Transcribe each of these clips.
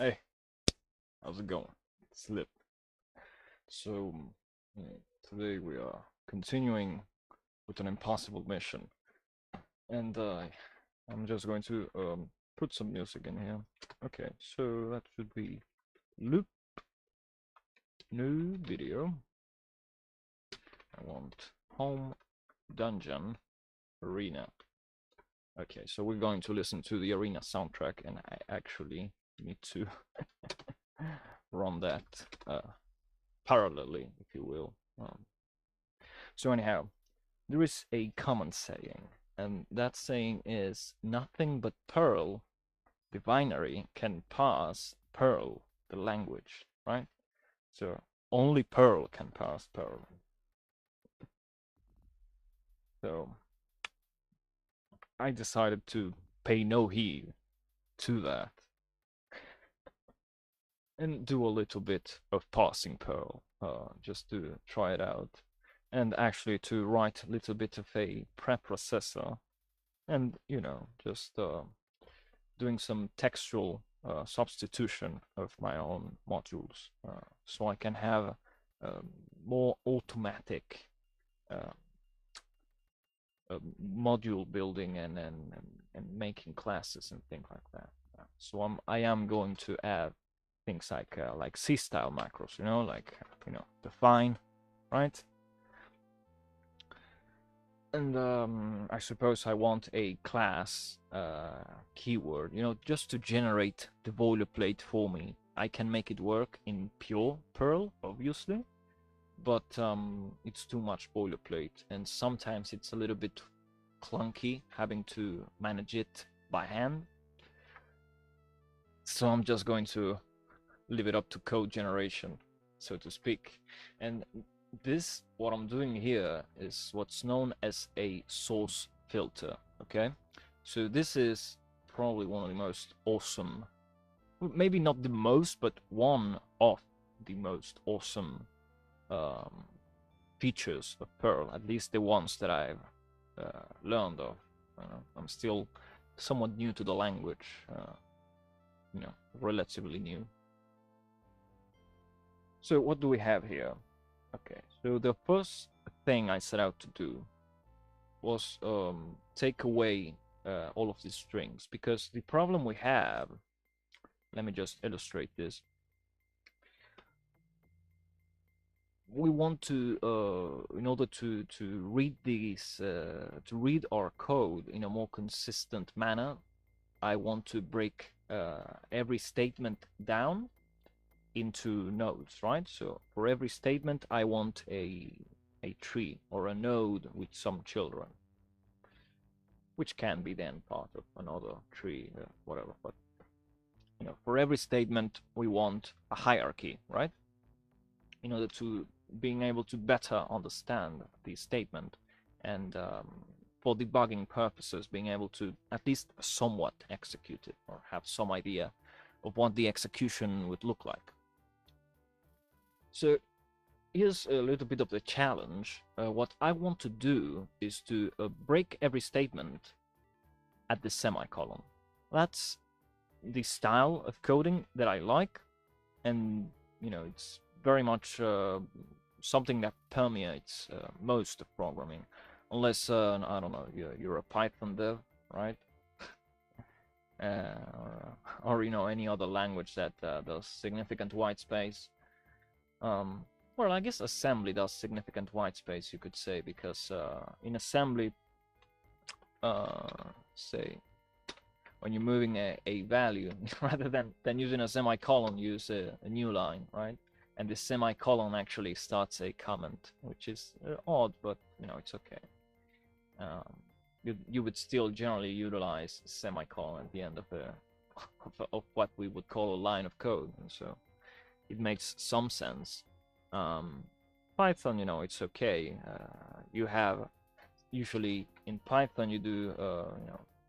Hey, how's it going? Slip. So, today we are continuing with an impossible mission, and I'm just going to put some music in here. Okay, so that should be loop, new video. I want home dungeon arena. Okay, so we're going to listen to the arena soundtrack, and I actually need to run that parallelly, if you will. So anyhow, there is a common saying, and that saying is nothing but Perl, the binary, can pass Perl, the language, right? So only Perl can pass Perl. So I decided to pay no heed to that and do a little bit of Parsing Perl, just to try it out, and actually to write a little bit of a preprocessor, and just doing some textual substitution of my own modules, so I can have more automatic uh, module building and making classes and things like that. So I am going to add things like C style macros, like define, right? And I suppose I want a class keyword, just to generate the boilerplate for me. I can make it work in pure Perl, obviously, but it's too much boilerplate, and sometimes it's a little bit clunky having to manage it by hand. So I'm just going to leave it up to code generation, so to speak. And what I'm doing here is what's known as a source filter, okay? So this is probably one of the most awesome, maybe not the most, but one of the most awesome features of Perl, at least the ones that I've learned of. I'm still somewhat new to the language, relatively new. So what do we have here? Okay, so the first thing I set out to do was take away all of these strings, because the problem we have, let me just illustrate this. We want to, in order to read these, to read our code in a more consistent manner, I want to break every statement down into nodes, right? So for every statement, I want a tree or a node with some children, which can be then part of another tree, whatever. But for every statement, we want a hierarchy, right? In order to being able to better understand the statement, and for debugging purposes, being able to at least somewhat execute it or have some idea of what the execution would look like. So here's a little bit of the challenge. What I want to do is to break every statement at the semicolon. That's the style of coding that I like, and it's very much something that permeates most of programming, unless I don't know, you're a Python dev, right? Or any other language that does significant white space. Well, I guess assembly does significant white space, you could say, because in assembly, say, when you're moving a value, rather than using a semicolon, use a new line, right? And the semicolon actually starts a comment, which is odd, but it's okay. You would still generally utilize a semicolon at the end of of what we would call a line of code, and so it makes some sense. Python, it's okay. You have usually in Python you do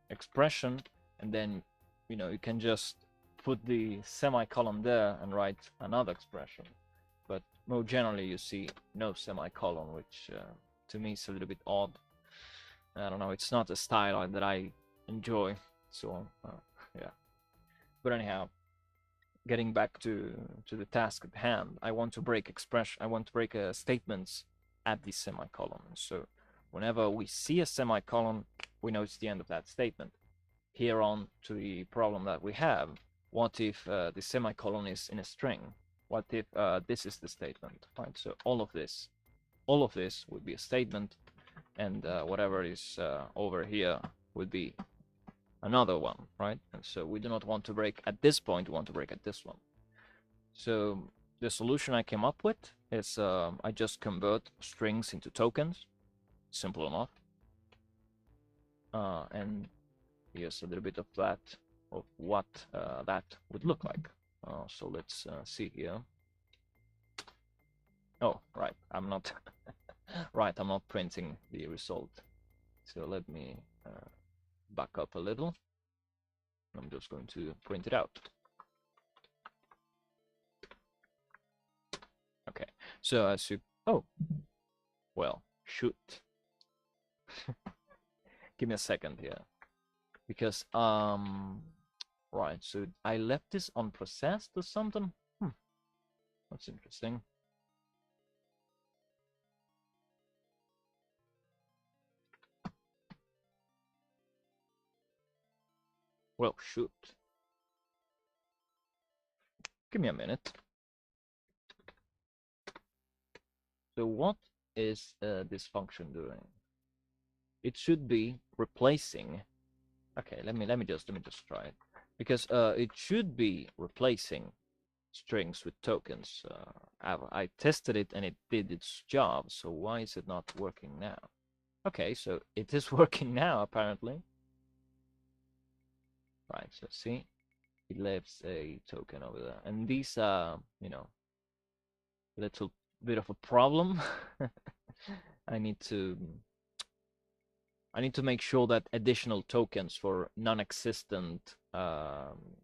expression, and then you can just put the semicolon there and write another expression. But more generally, you see no semicolon, which to me is a little bit odd. I don't know. It's not a style that I enjoy. So yeah. But anyhow, getting back to the task at hand, I want to break statements at the semicolon. So whenever we see a semicolon, we know it's the end of that statement. Here on to the problem that we have. What if the semicolon is in a string? What if this is the statement? Right. So all of this would be a statement, and whatever is over here would be another one, right? And so we do not want to break at this point, we want to break at this one. So the solution I came up with is I just convert strings into tokens. Simple enough. And here's a little bit of that, of what that would look like. So let's see here. Oh, right, I'm not right, I'm not printing the result. So let me back up a little. I'm just going to print it out. Okay, so as you, oh, well, shoot. Give me a second here, because right, so I left this unprocessed or something. That's interesting. Well, shoot. Give me a minute. So what is this function doing? It should be replacing. Okay, let me just try it, because it should be replacing strings with tokens. I tested it and it did its job. So why is it not working now? Okay, so it is working now apparently. Right, so see, it leaves a token over there, and these are, you know, a little bit of a problem. I need to make sure that additional tokens for non-existent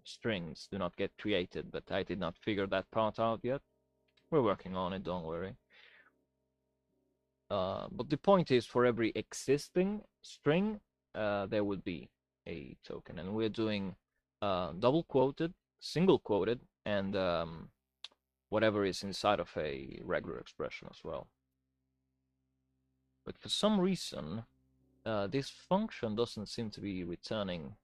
strings do not get created, but I did not figure that part out yet. We're working on it, don't worry. But the point is, for every existing string, there would be a token, and we're doing double quoted, single quoted, and whatever is inside of a regular expression as well. But for some reason, this function doesn't seem to be returning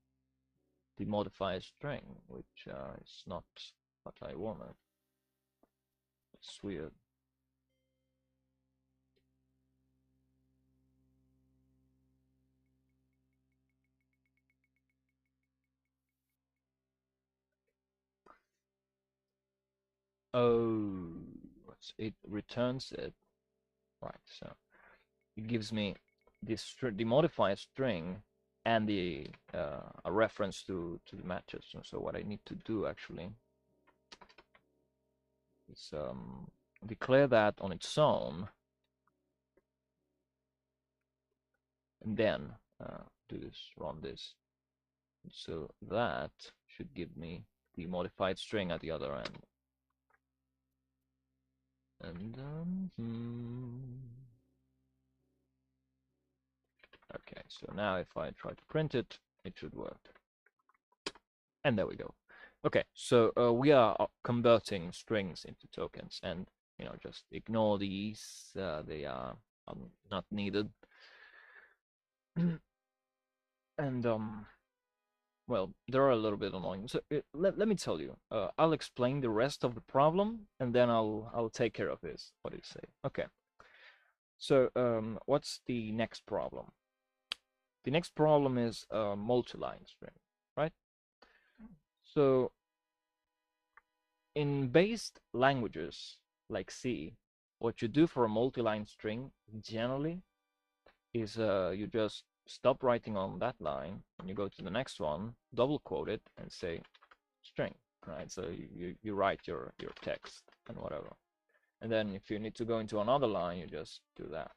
the modifier string, which is not what I wanted. It's weird. Oh, it returns it. Right, so it gives me this the modifier string and the a reference to the matches. So what I need to do actually is declare that on its own, and then do this, run this. So that should give me the modified string at the other end. And okay, so now if I try to print it, it should work. And there we go. Okay, so we are converting strings into tokens, and you know, just ignore these. They are not needed. And well, they're a little bit annoying. So let me tell you. I'll explain the rest of the problem, and then I'll take care of this. What do you say? Okay. So what's the next problem? The next problem is a multiline string, right? So in based languages like C, what you do for a multiline string generally is you just stop writing on that line and you go to the next one, double quote it, and say string, right? So you write your text and whatever. And then if you need to go into another line, you just do that.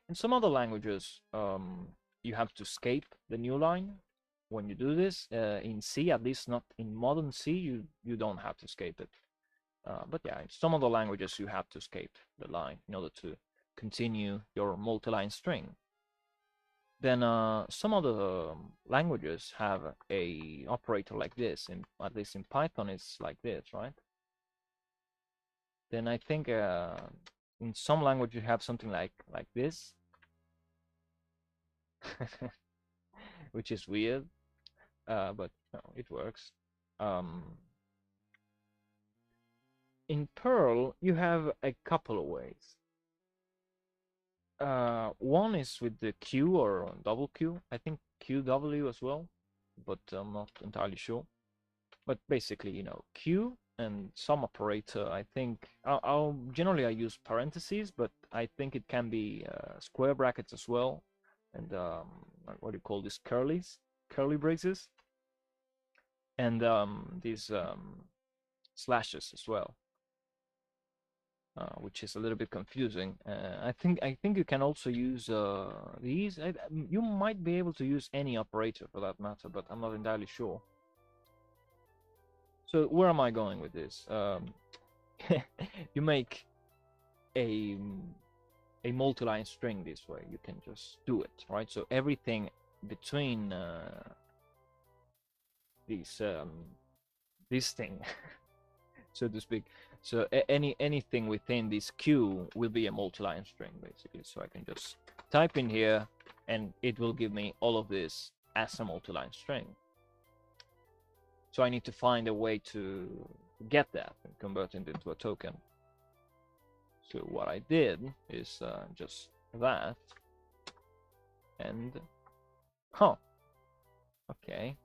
In some other languages, you have to escape the new line. When you do this, in C, at least not in modern C, you don't have to escape it. But yeah, in some other languages, you have to escape the line in order to continue your multiline string. then some other languages have a operator like this. At least in Python, it's like this, right? Then I think in some language you have something like this, which is weird, but no, it works. In Perl, you have a couple of ways. One is with the Q or double Q. I think QW as well, but I'm not entirely sure. But basically, you know, Q and some operator. I think I'll generally I use parentheses, but I think it can be square brackets as well, and what do you call this, curly braces, and these slashes as well. Which is a little bit confusing. I think you can also use these. You might be able to use any operator for that matter, but I'm not entirely sure. So where am I going with this? You make a multiline string this way. You can just do it, right? So everything between this thing, so to speak. So anything within this queue will be a multiline string, basically. So I can just type in here, and it will give me all of this as a multiline string. So I need to find a way to get that and convert it into a token. So what I did is just that, and okay,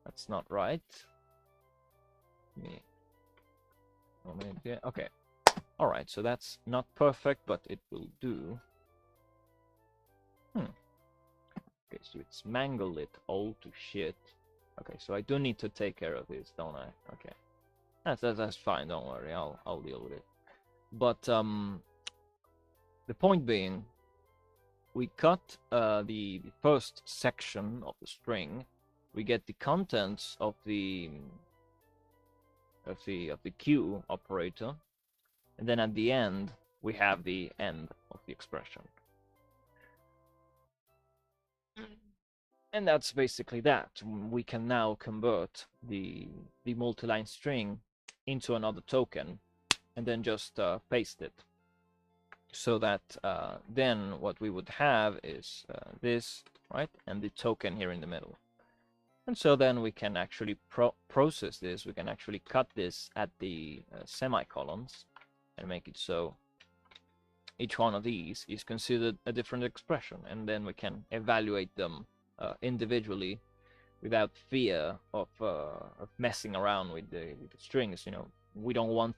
that's not right. Okay, all right, so that's not perfect, but it will do. Okay, so it's mangled it all to shit. Okay, so I do need to take care of this, don't I? Okay, that's fine, don't worry, I'll deal with it. But the point being, we cut the first section of the string, we get the contents of the Q operator, and then at the end we have the end of the expression. And that's basically that. We can now convert the multiline string into another token and then just paste it, so that then what we would have is this, right, and the token here in the middle. And so then we can actually process this. We can actually cut this at the semicolons and make it so each one of these is considered a different expression, and then we can evaluate them individually without fear of messing around with the strings. You know, we don't want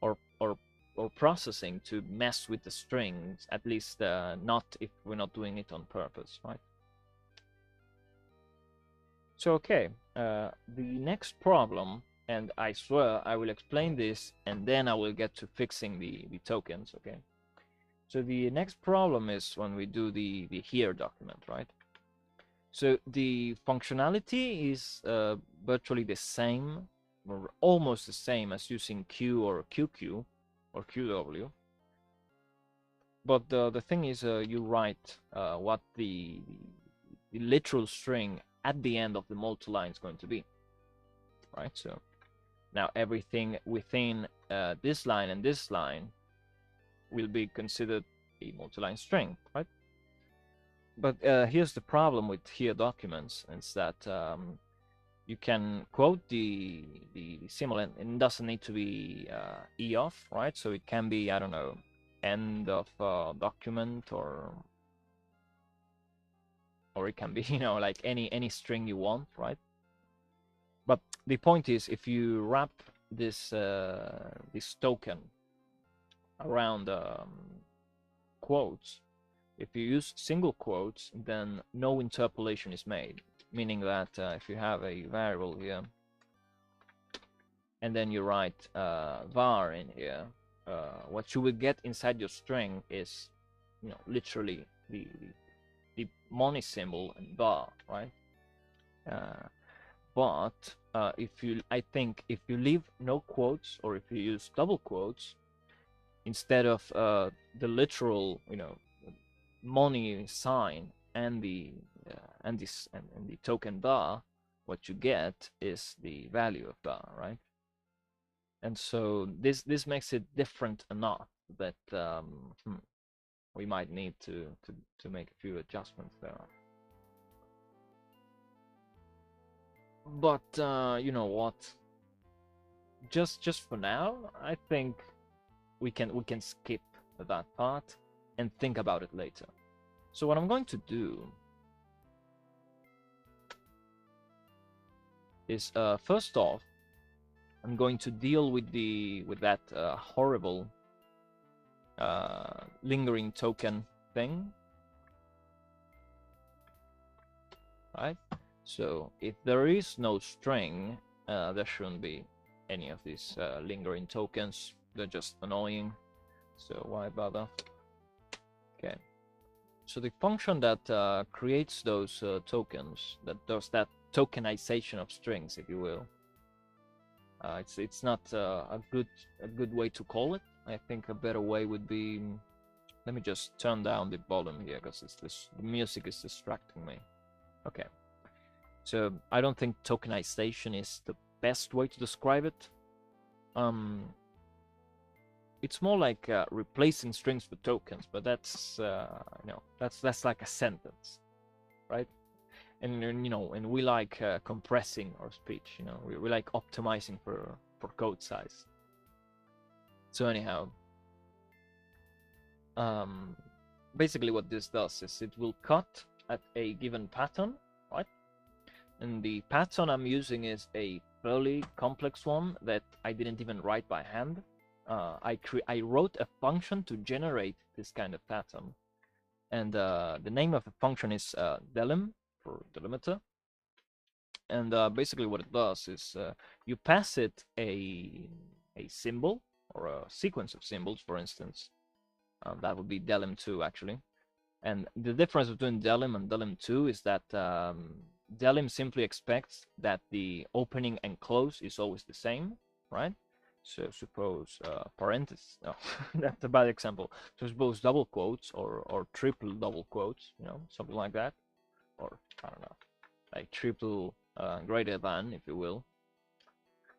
or processing to mess with the strings, at least not if we're not doing it on purpose, right? So okay, the next problem, and I swear I will explain this and then I will get to fixing the tokens, okay? So the next problem is when we do the here document, right? So the functionality is virtually the same, or almost the same as using Q or QQ or QW. But the thing is, you write what the literal string at the end of the multiline is going to be, right? So now everything within this line and this line will be considered a multiline string, right? But here's the problem with here documents, is that you can quote the symbol, and it doesn't need to be E off, right? So it can be, I don't know, end of document, or it can be, you know, like any string you want, right? But the point is, if you wrap this this token around quotes, if you use single quotes, then no interpolation is made, meaning that if you have a variable here and then you write var in here, what you will get inside your string is, you know, literally the money symbol and var, right? But I think if you leave no quotes, or if you use double quotes instead of the literal, you know, money sign and the token bar, what you get is the value of bar, right? And so this makes it different enough that we might need to make a few adjustments there. But you know what? Just for now, I think we can skip that part and think about it later. So what I'm going to do is first off, I'm going to deal with that horrible lingering token thing, right? So if there is no string, there shouldn't be any of these lingering tokens. They're just annoying, so why bother? Okay, so the function that creates those tokens, that does that tokenization of strings, if you will, it's not a good way to call it. I think a better way would be, let me just turn down the volume here because the music is distracting me. Okay, so I don't think tokenization is the best way to describe it. It's more like replacing strings with tokens, but that's that's like a sentence, right? And and we like compressing our speech. We like optimizing for code size. So anyhow, basically what this does is it will cut at a given pattern, right? And the pattern I'm using is a fairly complex one that I didn't even write by hand. I wrote a function to generate this kind of pattern, and the name of the function is delim, for delimiter. And basically what it does is you pass it a symbol or a sequence of symbols, for instance. That would be delim2 actually. And the difference between delim and delim2 is that delim simply expects that the opening and close is always the same, right? So suppose parentheses, no, that's a bad example. So suppose double quotes or triple double quotes, something like that, or I don't know, like triple greater than, if you will.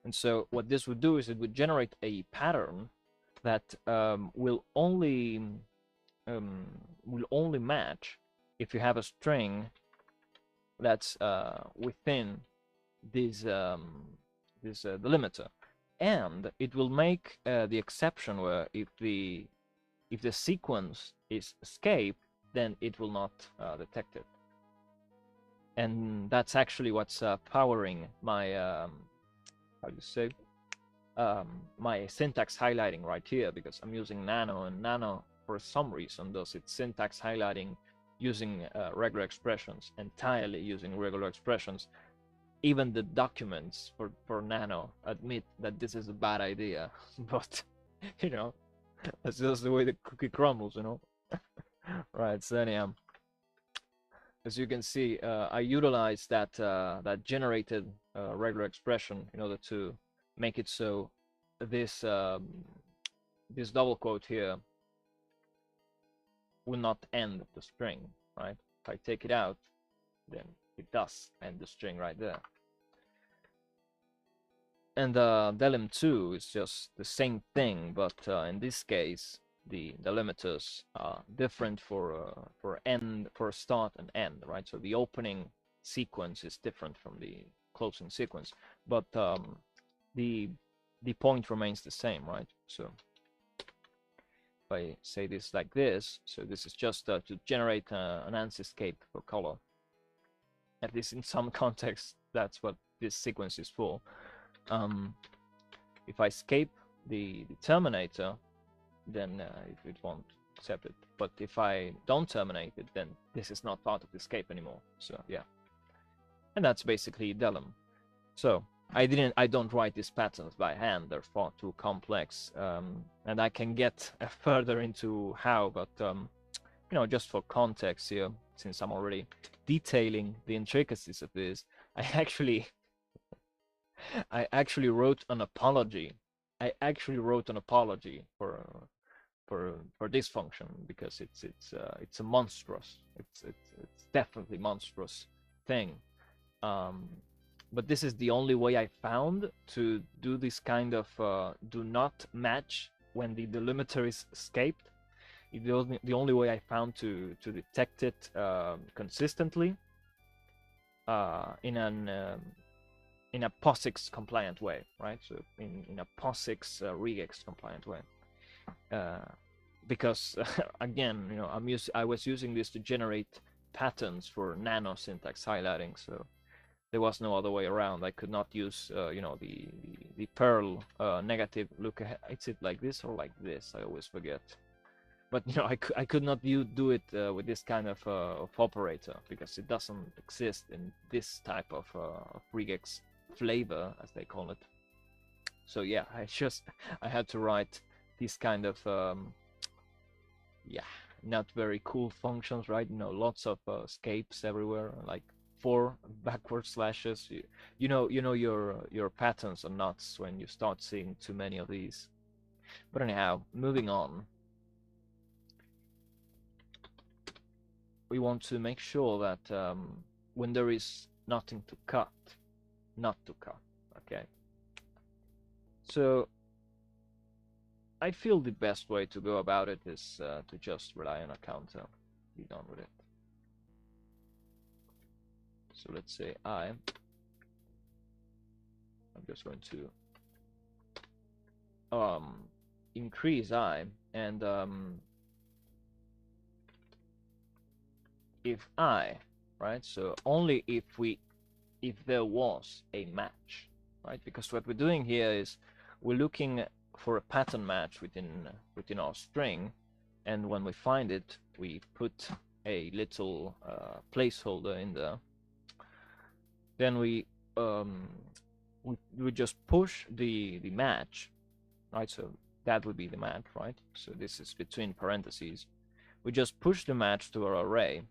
And so what this would do is it would generate a pattern that will only match if you have a string that's within this delimiter, and it will make the exception where if the sequence is escape, then it will not detect it. And that's actually what's powering my how do you say my syntax highlighting right here, because I'm using Nano, and Nano for some reason does its syntax highlighting using regular expressions, entirely using regular expressions. Even the documents for Nano admit that this is a bad idea, but that's just the way the cookie crumbles, Right, so anyhow, as you can see, I utilized that generated regular expression in order to make it so this this double quote here will not end the string, right? If I take it out, then it does end the string right there. And delim2 is just the same thing, but in this case, the delimiters are different for start and end, right? So the opening sequence is different from the closing sequence, but the point remains the same, right? So if I say this like this, so this is just to generate an ANSI escape for color. At least in some context, that's what this sequence is for. If I escape the terminator, then it won't accept it. But if I don't terminate it, then this is not part of the escape anymore. So yeah, and that's basically delim. So I don't write these patterns by hand. They're far too complex, and I can get further into how, but just for context here, since I'm already detailing the intricacies of this, I actually wrote an apology. I actually wrote an apology for this function, because it's a monstrous, it's definitely monstrous thing. But this is the only way I found to do this kind of do not match when the delimiter is escaped. The only way I found to detect it consistently in a POSIX compliant way, right? So in a POSIX regex compliant way. Because again, I was using this to generate patterns for nano syntax highlighting, so there was no other way around. I could not use the Perl negative look ahead. Is it like this or like this? I always forget. But I could not do it with this kind of operator, because it doesn't exist in this type of regex flavor, as they call it. So yeah, I had to write these kind of not very cool functions, right? Lots of escapes everywhere, like 4 backward slashes. You know your patterns are nuts when you start seeing too many of these. But anyhow, moving on. We want to make sure that when there is nothing to cut, not to cut. Okay. So I feel the best way to go about it is to just rely on a counter. Be done with it. So let's say I'm just going to increase I, and if I, right? So only if there was a match, right? Because what we're doing here is we're looking for a pattern match within our string, and when we find it, we put a little placeholder in there. Then we just push the match, right? So that would be the match, right? So this is between parentheses. We just push the match to our array,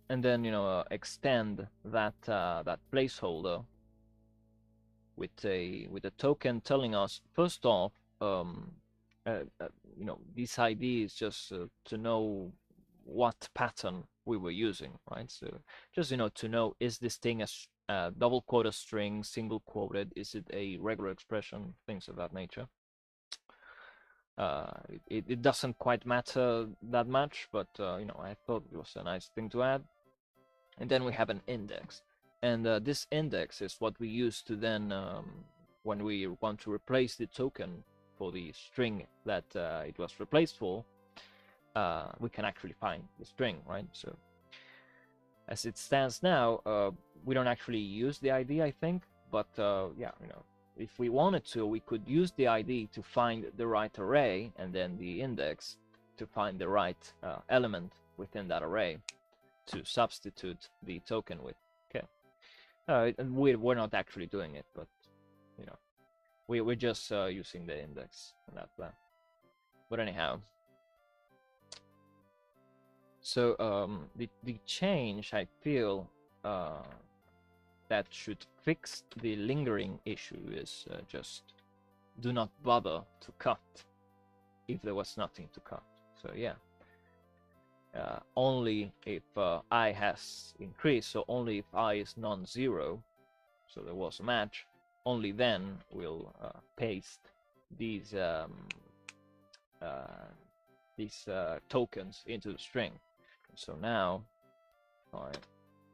and then extend that placeholder with a token telling us, first off, this ID is just to know what pattern we were using, right? So just to know, is this thing a double quoted string, single quoted, is it a regular expression, things of that nature. It doesn't quite matter that much, but I thought it was a nice thing to add. And then we have an index, and this index is what we use to then when we want to replace the token for the string that it was replaced for, we can actually find the string, right? So as it stands now, we don't actually use the ID, I think, but yeah, if we wanted to, we could use the ID to find the right array, and then the index to find the right element within that array to substitute the token with. Okay, and we're not actually doing it, but we're just using the index in that plan. But anyhow, so the change I feel that should fix the lingering issue is just do not bother to cut if there was nothing to cut. So yeah, only if I has increased, so only if I is non-zero, so there was a match, only then we'll paste these tokens into the string. So now if I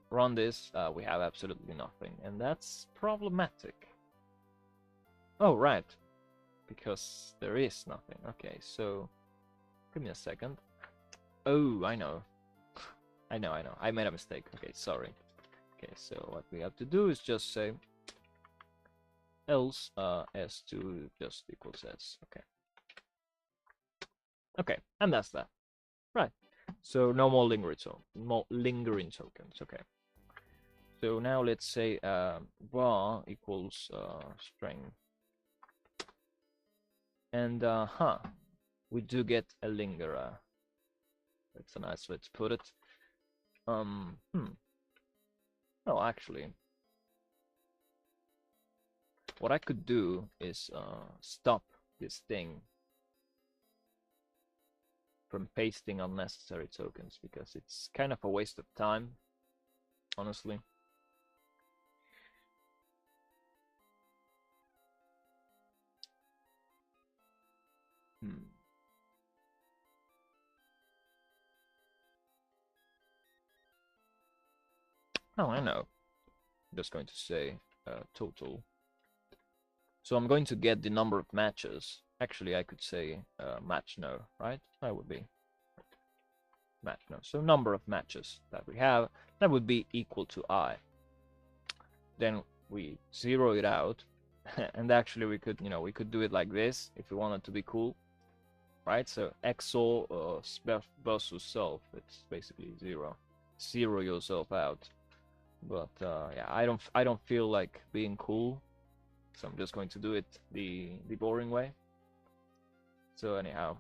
run this, we have absolutely nothing, and that's problematic. Oh right, because there is nothing. Okay, so give me a second. Oh, I know. I know. I made a mistake. Okay, sorry. Okay, so what we have to do is just say else s2 just equals s. Okay. Okay, and that's that. Right. So no more lingering tokens. Okay. So now let's say var equals string, and we do get a lingerer. That's a nice way to put it. No, actually, what I could do is stop this thing from pasting unnecessary tokens, because it's kind of a waste of time, honestly. Oh, I know. I'm just going to say total. So I'm going to get the number of matches. Actually, I could say match no, right? That would be match no. So number of matches that we have, that would be equal to I. Then we zero it out, and actually we could, we could do it like this if we wanted to be cool, right? So XOR versus self, it's basically zero. Zero yourself out. But yeah, I don't feel like being cool, so I'm just going to do it the boring way. So anyhow,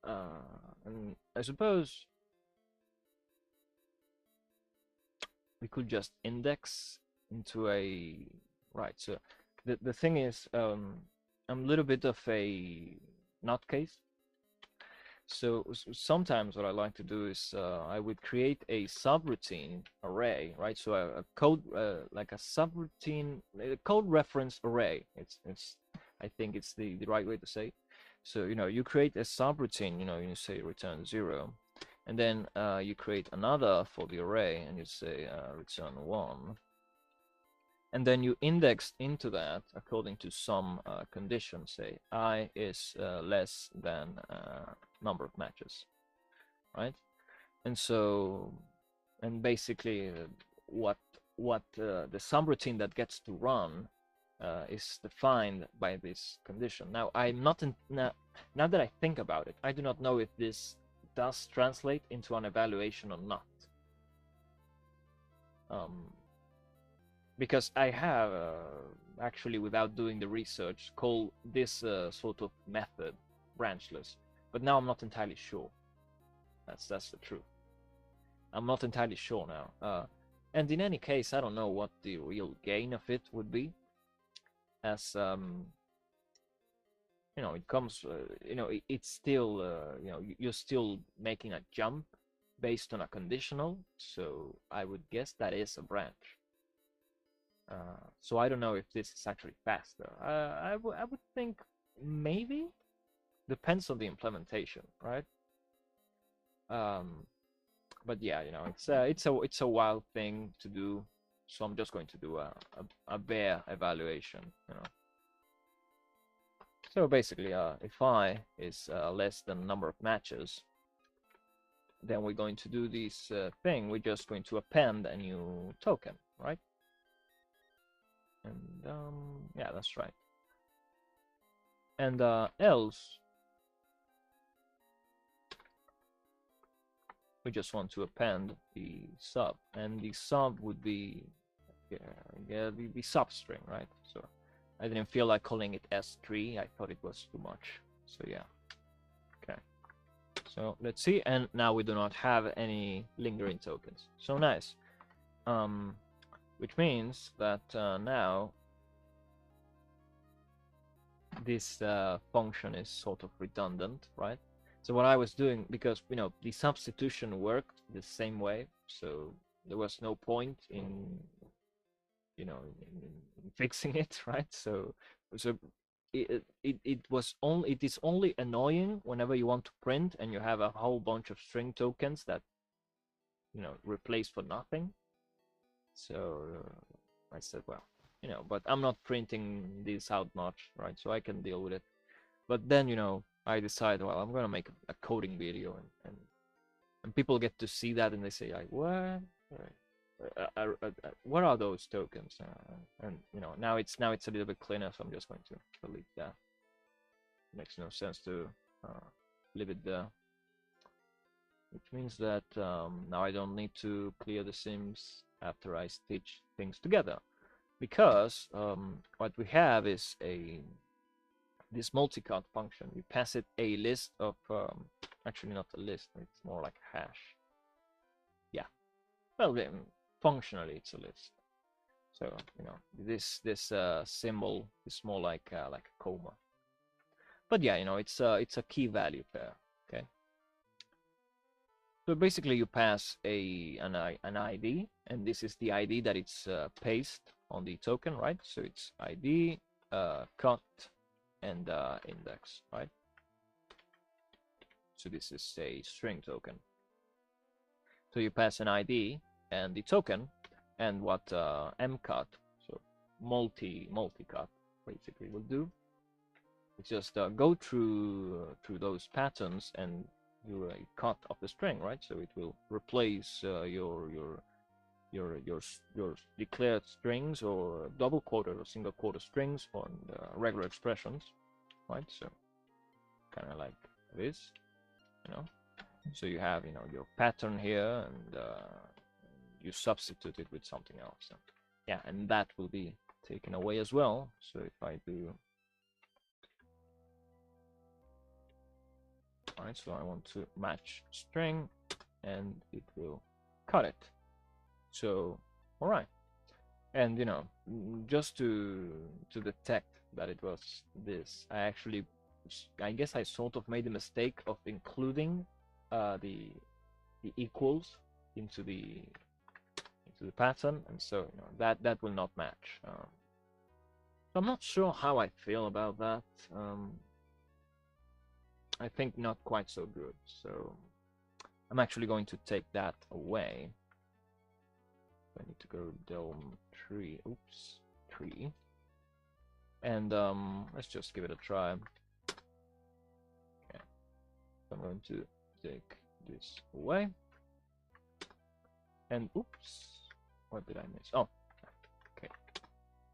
and I suppose we could just index into a right. So the thing is, I'm a little bit of a nutcase. So sometimes what I like to do is I would create a subroutine array, right? So a code like a subroutine, a code reference array. It's I think it's the right way to say. So you create a subroutine. You say return 0, and then you create another for the array, and you say return 1. And then you index into that according to some condition, say I is less than number of matches, right? And so, and basically what the subroutine that gets to run is defined by this condition. Now I'm not now that I think about it, I do not know if this does translate into an evaluation or not. Because I have actually, without doing the research, called this sort of method branchless, but now I'm not entirely sure. That's the truth. I'm not entirely sure now. And in any case, I don't know what the real gain of it would be, as it comes, it's still, you're still making a jump based on a conditional, so I would guess that is a branch. So I don't know if this is actually faster. I would think maybe. Depends on the implementation, right? But yeah, it's a wild thing to do. So I'm just going to do a bare evaluation. So basically, if I is less than number of matches, then we're going to do this thing. We're just going to append a new token, right? And yeah, that's right. And else, we just want to append the sub, and the sub would be the substring, right? So I didn't feel like calling it S3. I thought it was too much. So yeah. Okay. So let's see, and now we do not have any lingering tokens. So nice. Which means that now this function is sort of redundant, right? So what I was doing, because the substitution worked the same way, so there was no point in in fixing it, right? So it is only annoying whenever you want to print and you have a whole bunch of string tokens that replace for nothing. So I said, well, but I'm not printing this out much, right? So I can deal with it. But then, I decide, well, I'm gonna make a coding video, and people get to see that, and they say, like, what? What are those tokens? And now it's a little bit cleaner, so I'm just going to delete that. Makes no sense to leave it there. Which means that now I don't need to clear the sims after I stitch things together, because what we have is this multicut function. We pass it a list of actually not a list, it's more like a hash. Yeah, well, functionally it's a list. So this symbol is more like a comma. But yeah, it's a key value pair. So basically you pass an ID, and this is the ID that it's pasted on the token, right? So it's ID, cut, and index, right? So this is a string token. So you pass an ID and the token, and what mcut, so multicut, basically will do. It's just go through those patterns and do a cut of the string, right? So it will replace your declared strings or double quoted or single quoted strings on regular expressions, right? So kind of like this, you know. So you have, you know, your pattern here, and you substitute it with something else. And, yeah, and that will be taken away as well. So if I do, all right, so I want to match string, and it will cut it. So, all right, and you know, just to detect that it was this, I guess I sort of made the mistake of including the equals into the pattern, and so you know that will not match. So I'm not sure how I feel about that. I think not quite so good. So I'm actually going to take that away. I need to go delm tree. Oops, tree. And let's just give it a try. Okay, so I'm going to take this away. And oops, what did I miss? Oh, okay.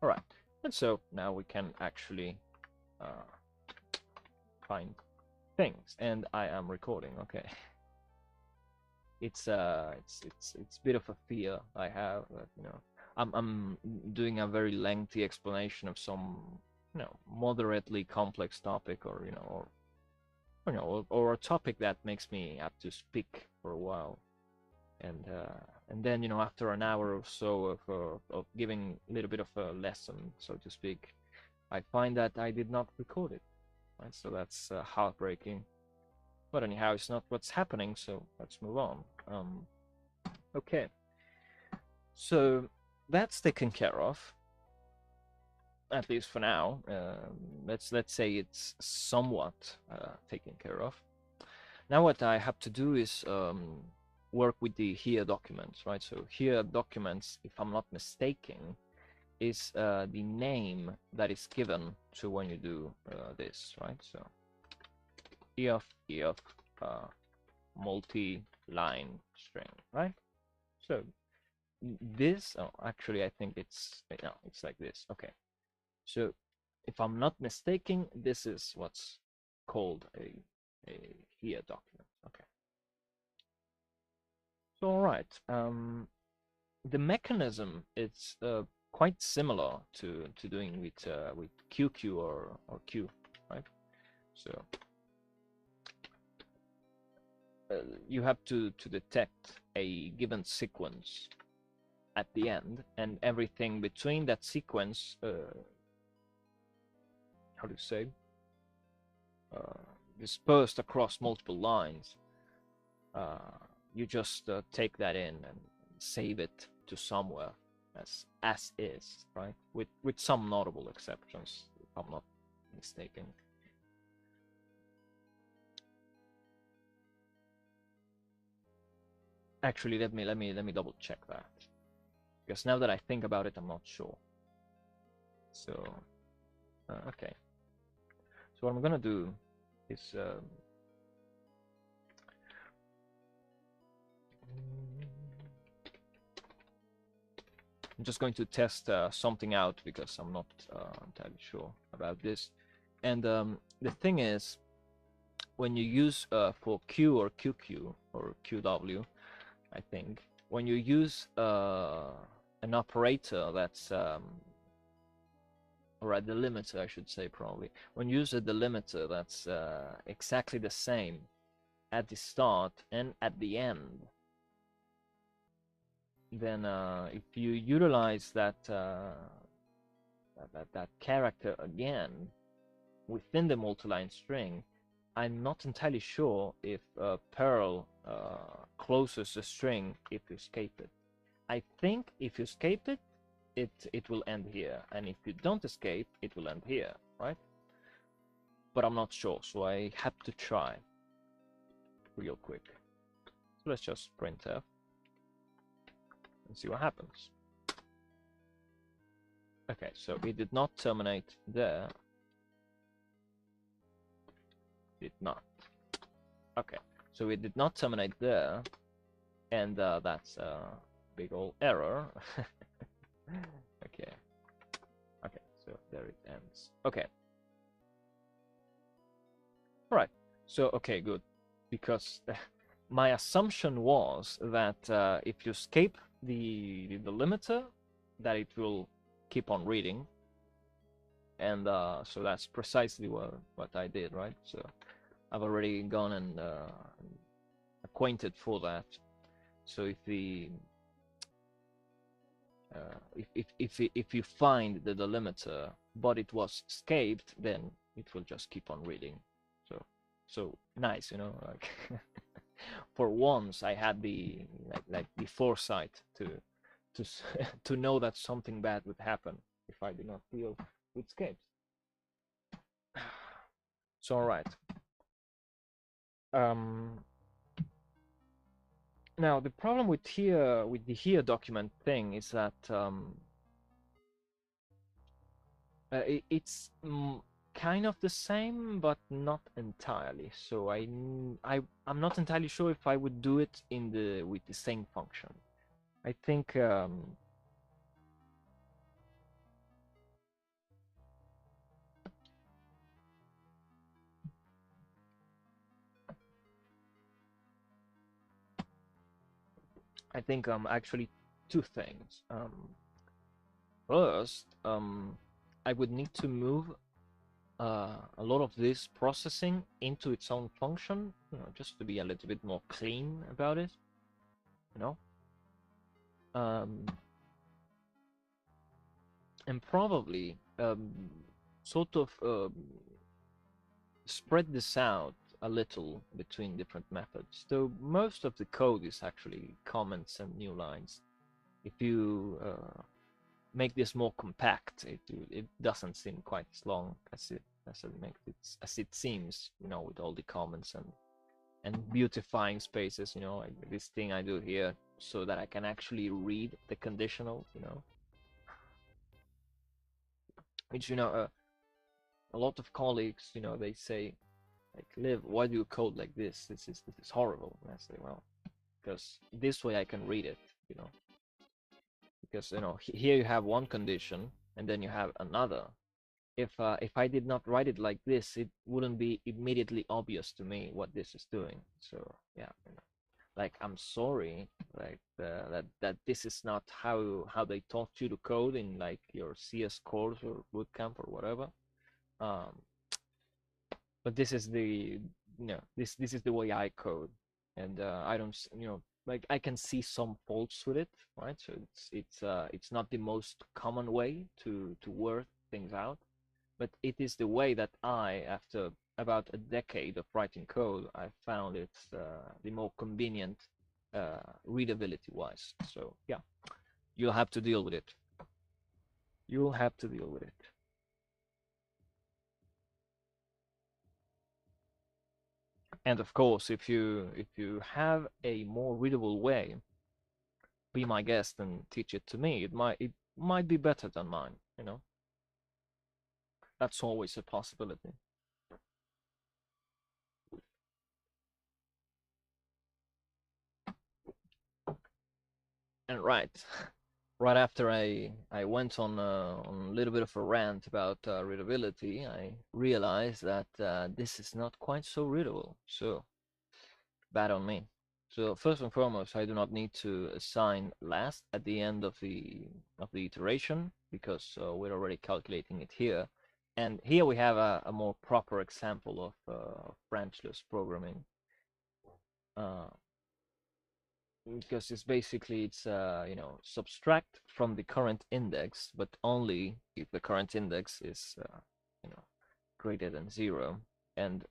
All right. And so now we can actually find things, and I am recording. Okay. It's a bit of a fear I have that, you know, I'm doing a very lengthy explanation of some, you know, moderately complex topic, or you know, or a topic that makes me have to speak for a while, and then, you know, after an hour or so of giving a little bit of a lesson, so to speak, I find that I did not record it, right? So that's heartbreaking. But anyhow, it's not what's happening, so let's move on. Okay, so that's taken care of, at least for now. Let's say it's somewhat taken care of. Now what I have to do is work with the here documents, right? So here documents, if I'm not mistaken, is the name that is given to when you do this, right? So if multi-line string, right? So this, oh, actually I think it's, no, it's like this. Okay, so if I'm not mistaken, this is what's called a here document. Okay, so all right, the mechanism is quite similar to doing with QQ or Q, right? So you have to detect a given sequence at the end, and everything between that sequence, how to say, dispersed across multiple lines. You just take that in and save it to somewhere as is, right? With some notable exceptions, if I'm not mistaken. Actually, let me double check that, because now that I think about it, I'm not sure. So okay, so what I'm gonna do is I'm just going to test something out, because I'm not entirely sure about this. And the thing is, when you use for Q or QQ or QW, I think, when you use an operator that's or a delimiter, I should say, probably, when you use a delimiter that's exactly the same at the start and at the end, then if you utilize that that character again within the multiline string, I'm not entirely sure if Perl closes the string if you escape it. I think if you escape it, it will end here, and if you don't escape, it will end here, right? But I'm not sure, so I have to try real quick. So let's just printf and see what happens. Okay, so it did not terminate there. Did not. Okay, so it did not terminate there, and that's a big old error. Okay. Okay, so there it ends. Okay. All right. So, okay, good. Because my assumption was that if you escape the delimiter, that it will keep on reading. And so that's precisely what I did, right? So I've already gone and acquainted for that. So if the if you find the delimiter but it was escaped, then it will just keep on reading. So nice, you know, like for once I had the like the foresight to to know that something bad would happen if I did not deal with escapes. So all right. Now the problem with the here document thing is that it's kind of the same, but not entirely. So I'm not entirely sure if I would do it with the same function. I think actually two things. First, I would need to move a lot of this processing into its own function, you know, just to be a little bit more clean about it, you know. And probably sort of spread this out a little between different methods. Though most of the code is actually comments and new lines. If you make this more compact, it doesn't seem quite as long as it seems, you know, with all the comments and beautifying spaces, you know, like this thing I do here, so that I can actually read the conditional, you know, which, you know, a lot of colleagues, you know, they say, like, Liv, why do you code like this? This is horrible. And I say, well, because this way I can read it, you know, because, you know, here you have one condition and then you have another. If I did not write it like this, it wouldn't be immediately obvious to me what this is doing. So yeah, you know, like, I'm sorry, like that this is not how they taught you to code in like your CS course or bootcamp or whatever. But this is the, you know, this is the way I code, and I don't, you know, like, I can see some faults with it, right? So it's not the most common way to work things out, but it is the way that I, after about a decade of writing code, I found it the more convenient readability wise. So yeah, you'll have to deal with it. You'll have to deal with it. And of course, if you have a more readable way, be my guest and teach it to me. It might be better than mine, you know. That's always a possibility. And right after I went on a little bit of a rant about readability, I realized that this is not quite so readable. So bad on me. So first and foremost, I do not need to assign last at the end of the iteration, because we're already calculating it here. And here we have a more proper example of branchless programming, uh, because it's basically you know, subtract from the current index, but only if the current index is you know, greater than 0. and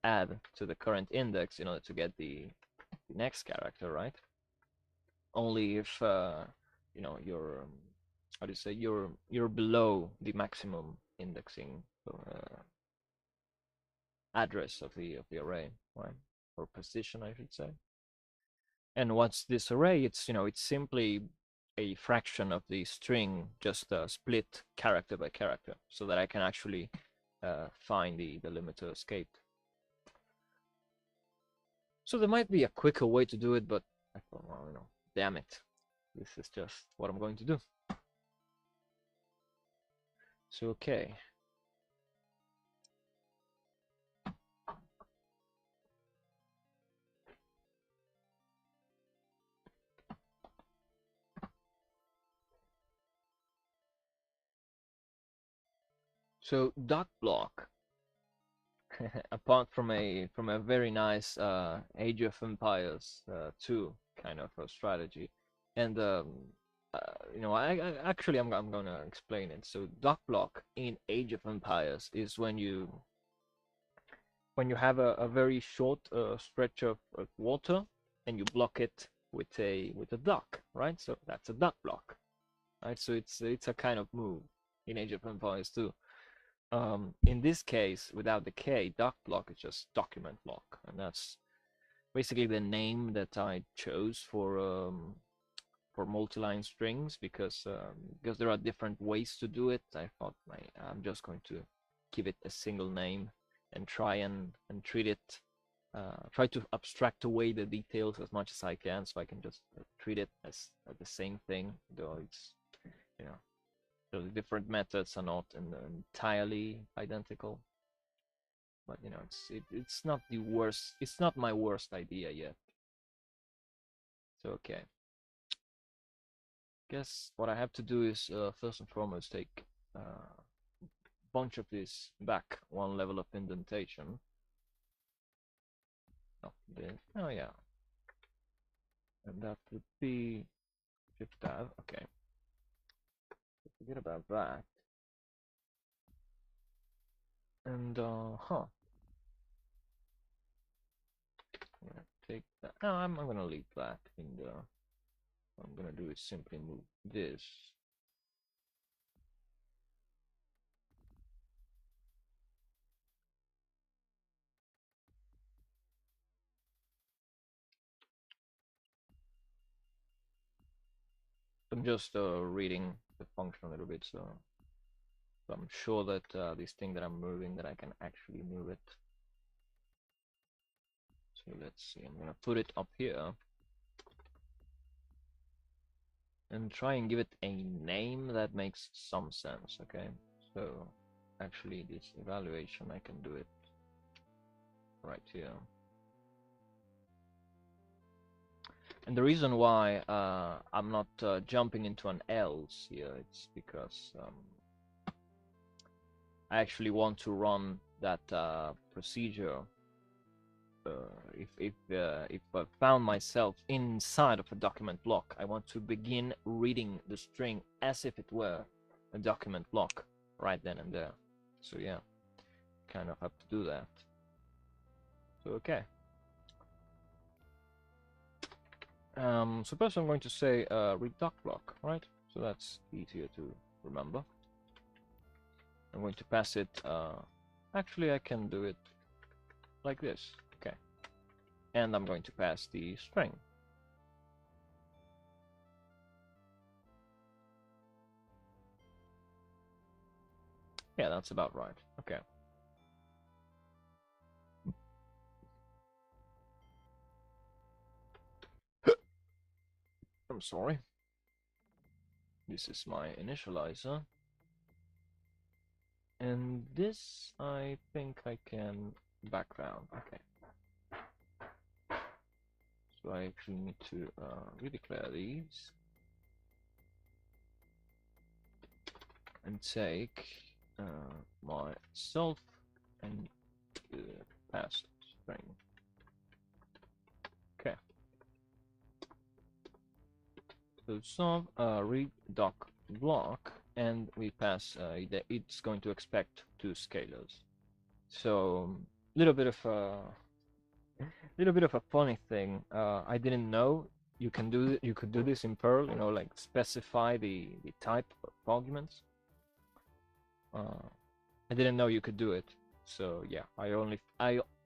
add to the current index in order to get the next character, right? Only if you're how do you say, you're below the maximum indexing address of the array, right? Or position, I should say. And what's this array? It's it's simply a fraction of the string, just split character by character, so that I can actually find the delimiter escaped. So there might be a quicker way to do it, but I thought, well, damn it, this is just what I'm going to do. So okay. So dot block, apart from a very nice Age of Empires 2 kind of a strategy, and I actually I'm gonna explain it. So dot block in Age of Empires is when you have a very short stretch of water and you block it with a dock, right? So that's a dot block, right? So it's a kind of move in Age of Empires 2. In this case, without the K, doc block is just document block, and that's basically the name that I chose for multiline strings because there are different ways to do it. I thought I'm just going to give it a single name and try and treat it, try to abstract away the details as much as I can, so I can just treat it as the same thing, though it's the different methods are not entirely identical, but it's not the worst. It's not my worst idea yet. So okay, guess what I have to do is first and foremost take a bunch of this back one level of indentation. Not this. Oh yeah, and that would be Shift Tab. Okay, forget about that. And I'm gonna take that. No, I'm gonna leave that in the. What I'm gonna do is simply move this. I'm just reading the function a little bit, so I'm sure that this thing that I'm moving, that I can actually move it. So let's see, I'm gonna put it up here and try and give it a name that makes some sense, okay? So actually this evaluation, I can do it right here. And the reason why I'm not jumping into an else here, it's because I actually want to run that procedure if I found myself inside of a document block. I want to begin reading the string as if it were a document block right then and there. So yeah, kind of have to do that. So okay. So first I'm going to say read doc block, right? So that's easier to remember. I'm going to pass it. Actually, I can do it like this. Okay. And I'm going to pass the string. Yeah, that's about right. Okay. I'm sorry. This is my initializer. And this, I think I can background. Okay. So I actually need to redeclare these. And take myself and pass string. Okay. So solve read doc block, and we pass it's going to expect two scalars. So little bit of a funny thing. I didn't know you could do this in Perl. You know, like specify the type of arguments. Uh, I didn't know you could do it. So yeah, I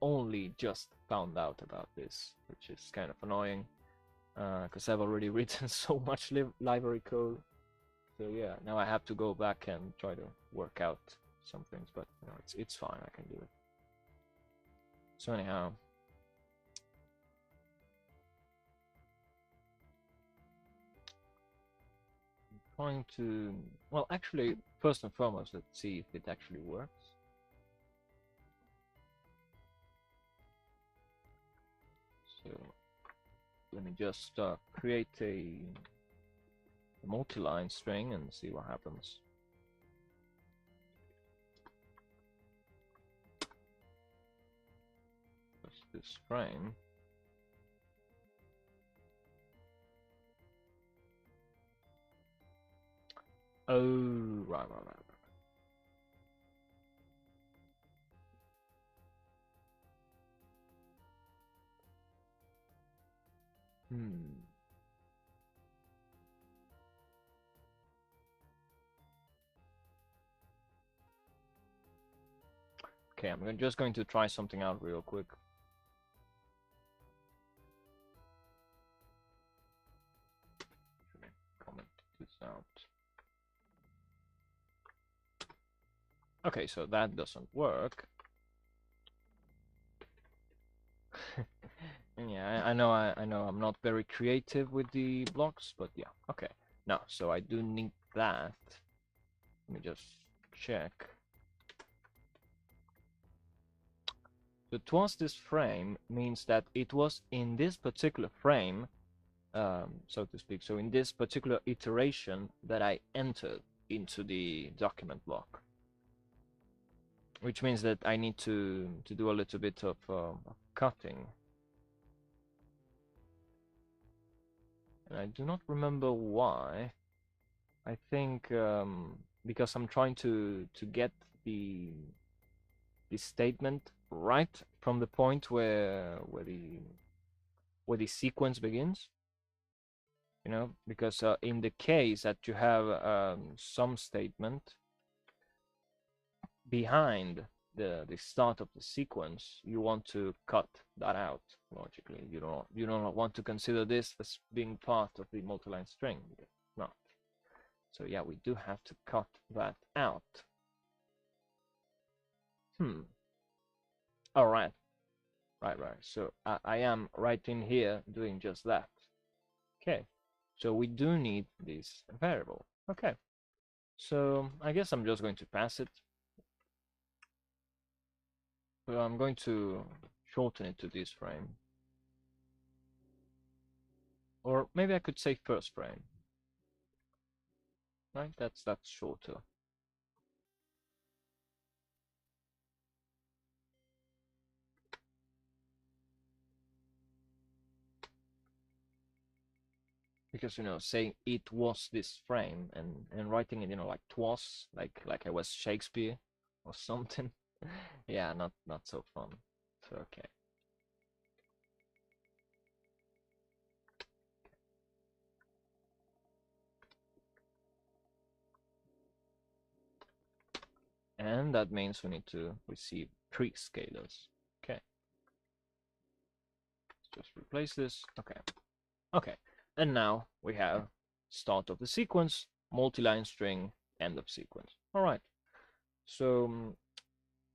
only just found out about this, which is kind of annoying because I've already written so much library code. So yeah, now I have to go back and try to work out some things, but you know, it's fine. I can do it. So anyhow, I'm trying to, well, actually, first and foremost, let's see if it actually works. So let me just create a multiline string and see what happens. What's this frame? Oh, right. Hmm. Okay, I'm just going to try something out real quick. Comment this out. Okay, so that doesn't work. Yeah, I know I'm not very creative with the blocks, but yeah, okay. Now, so I do need that. Let me just check. So twas this frame means that it was in this particular frame, so to speak, so in this particular iteration that I entered into the document block. Which means that I need to do a little bit of cutting. And I do not remember why. I think because I'm trying to get the statement right from the point where the sequence begins. You know, because in the case that you have some statement behind the start of the sequence, you want to cut that out logically. You don't want to consider this as being part of the multiline string. It's not. So yeah, we do have to cut that out. All right. So I am right in here doing just that. Okay. So we do need this variable. Okay. So I guess I'm just going to pass it. So I'm going to shorten it to this frame. Or maybe I could say first frame. Right? That's shorter. Because you know, saying it was this frame and writing it, you know, like twas, like I was Shakespeare or something. Yeah, not so fun. So okay. And that means we need to receive 3 scalars. Okay. Let's just replace this. Okay. Okay. And now we have start of the sequence, multiline string, end of sequence. All right. So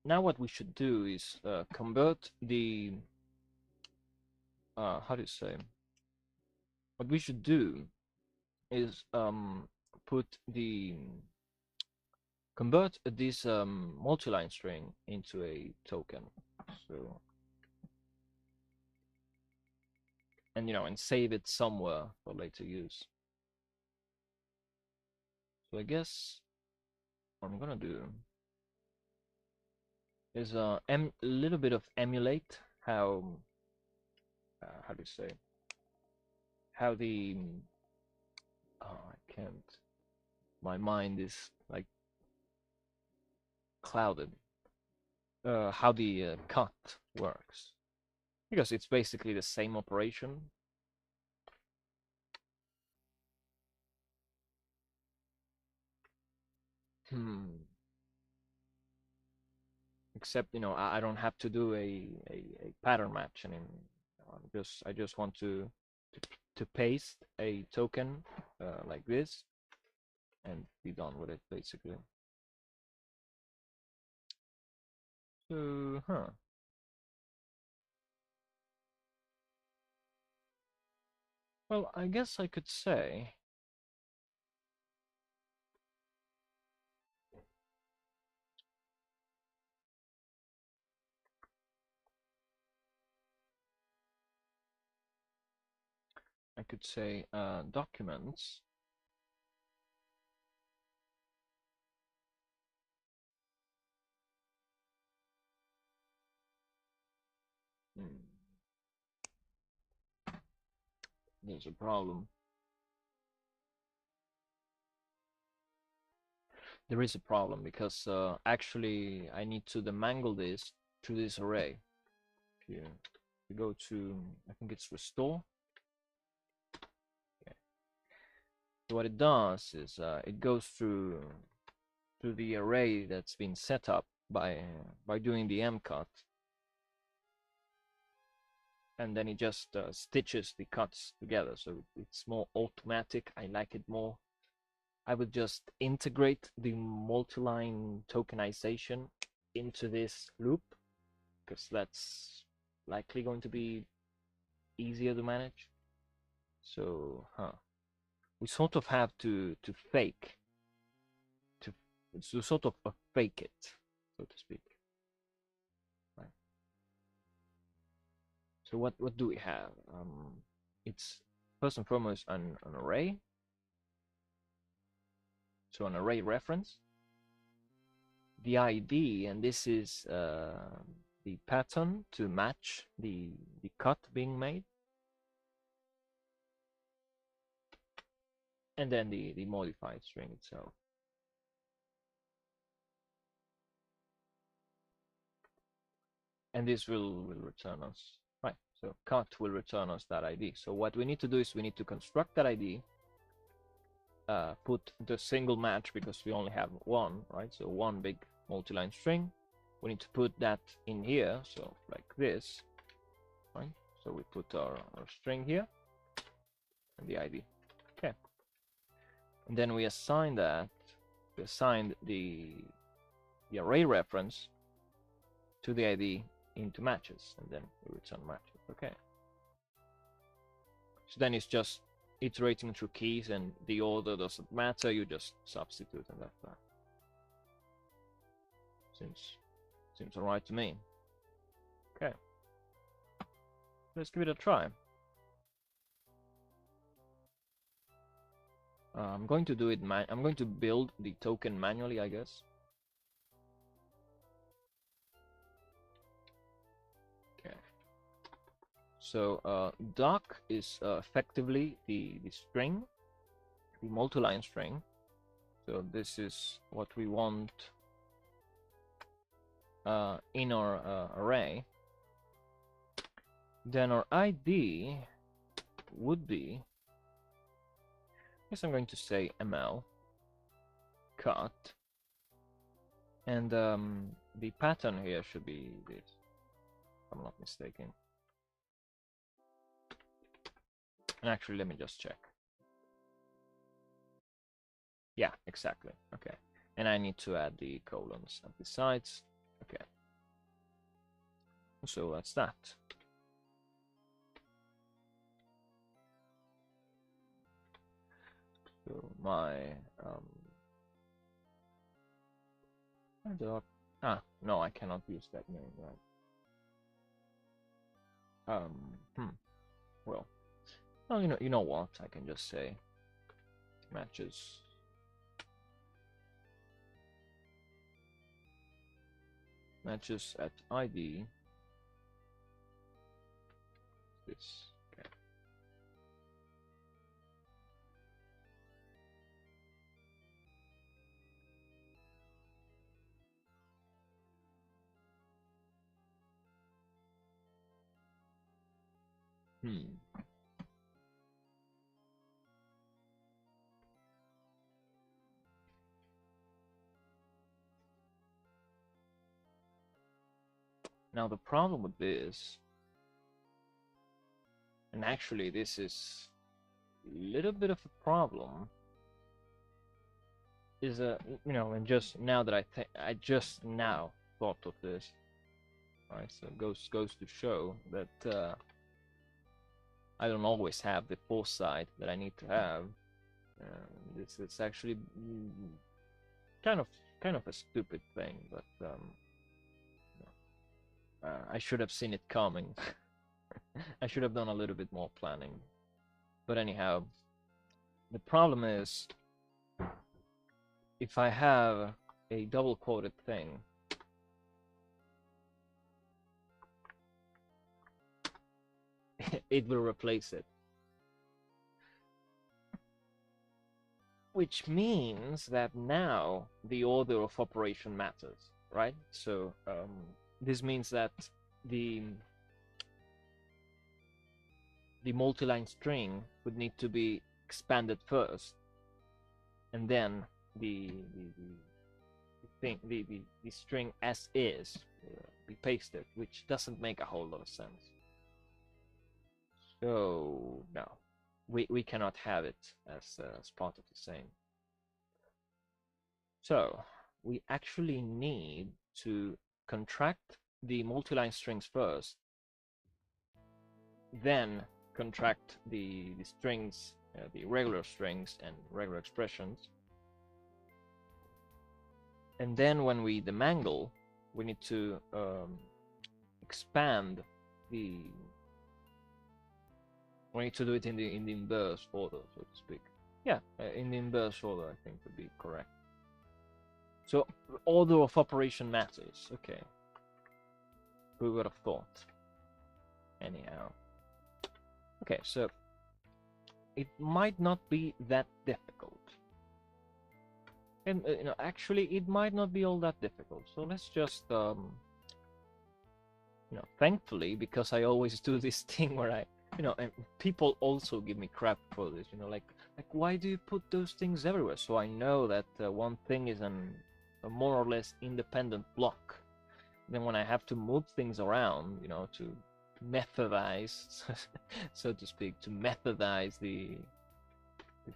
now what we should do is convert the how do you say? What we should do is put the convert this multiline string into a token. So and you know, and save it somewhere for later use. So I guess what I'm gonna do is a little bit of emulate how do you say, how the I can't, my mind is like clouded. how the cut works, because it's basically the same operation. Except, I don't have to do a pattern match, and I just want to paste a token like this and be done with it, basically. So, well, I guess I could say documents. There's a problem. There is a problem because actually I need to demangle this to this array. If you go to, I think it's restore. Okay. So what it does is it goes through the array that's been set up by doing the mcut, and then it just stitches the cuts together, so it's more automatic. I like it more. I would just integrate the multiline tokenization into this loop, because that's likely going to be easier to manage. So, we sort of have to fake, to sort of fake it, so to speak. Right. So what do we have? It's first and foremost an array. So an array reference, the ID, and this is the pattern to match the cut being made, and then the modified string itself. And this will return us, right? So cut will return us that ID. So what we need to do is we need to construct that ID, put the single match, because we only have one, right? So one big multiline string. We need to put that in here, so like this, right? So we put our string here and the ID. Okay. And then we assign that, we assign the array reference to the ID into matches, and then we return matches. Okay. So then it's just iterating through keys, and the order doesn't matter. You just substitute, and that's that. Seems alright to me. Okay. Let's give it a try. I'm going to do it. I'm going to build the token manually, I guess. Okay. So doc is effectively the string, the multiline string. So this is what we want in our array. Then our ID would be, I guess I'm going to say ML cut, and the pattern here should be this, if I'm not mistaken. And actually, let me just check. Yeah, exactly. Okay. And I need to add the colons at the sides. Okay. So that's that. So my no, I cannot use that name, right? Well, you know what? I can just say matches at ID. This. Okay. Now the problem with this, and actually this is a little bit of a problem, is and just now that I just now thought of this. Right, so it goes to show that I don't always have the foresight that I need to have. This is actually kind of a stupid thing, but I should have seen it coming. I should have done a little bit more planning. But anyhow, the problem is if I have a double quoted thing, it will replace it. Which means that now the order of operation matters, right? So this means that the multiline string would need to be expanded first, and then the string as is be pasted, which doesn't make a whole lot of sense. So no, we cannot have it as part of the same. So we actually need to contract the multiline strings first, then contract the strings, the regular strings and regular expressions, and then when we demangle, we need to expand the. We need to do it in the inverse order, so to speak. Yeah, in the inverse order, I think would be correct. So order of operation matters. Okay. Who would have thought? Anyhow. Okay, so it might not be that difficult. And actually, it might not be all that difficult. So let's just, thankfully, because I always do this thing where I, and people also give me crap for this. Like why do you put those things everywhere? So I know that one thing is a more or less independent block. Then when I have to move things around, to methodize, so to speak, to methodize the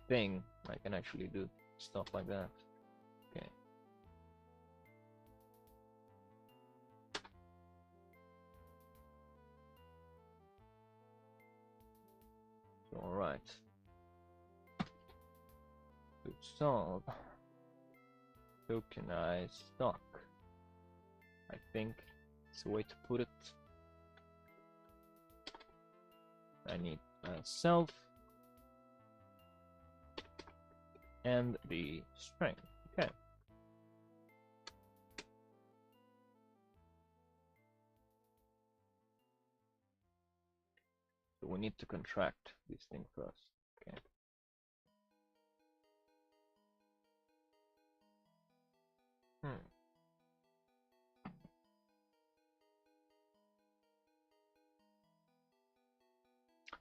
thing, I can actually do stuff like that. Okay. So, all right. To solve tokenize stock, I think it's a way to put it. I need self and the string. Okay. So we need to contract this thing first. Okay.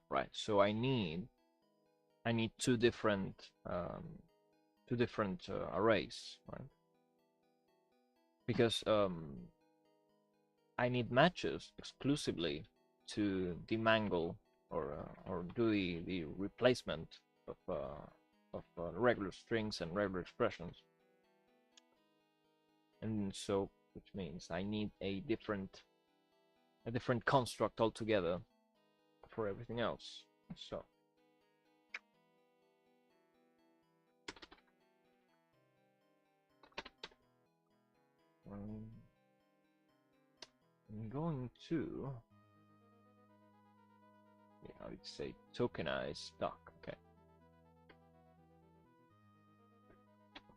Right. So I need two different arrays, right? Because I need matches exclusively to demangle or do the replacement of regular strings and regular expressions, and so which means I need a different construct altogether for everything else. So I'm going to, I would say tokenize stock. Okay.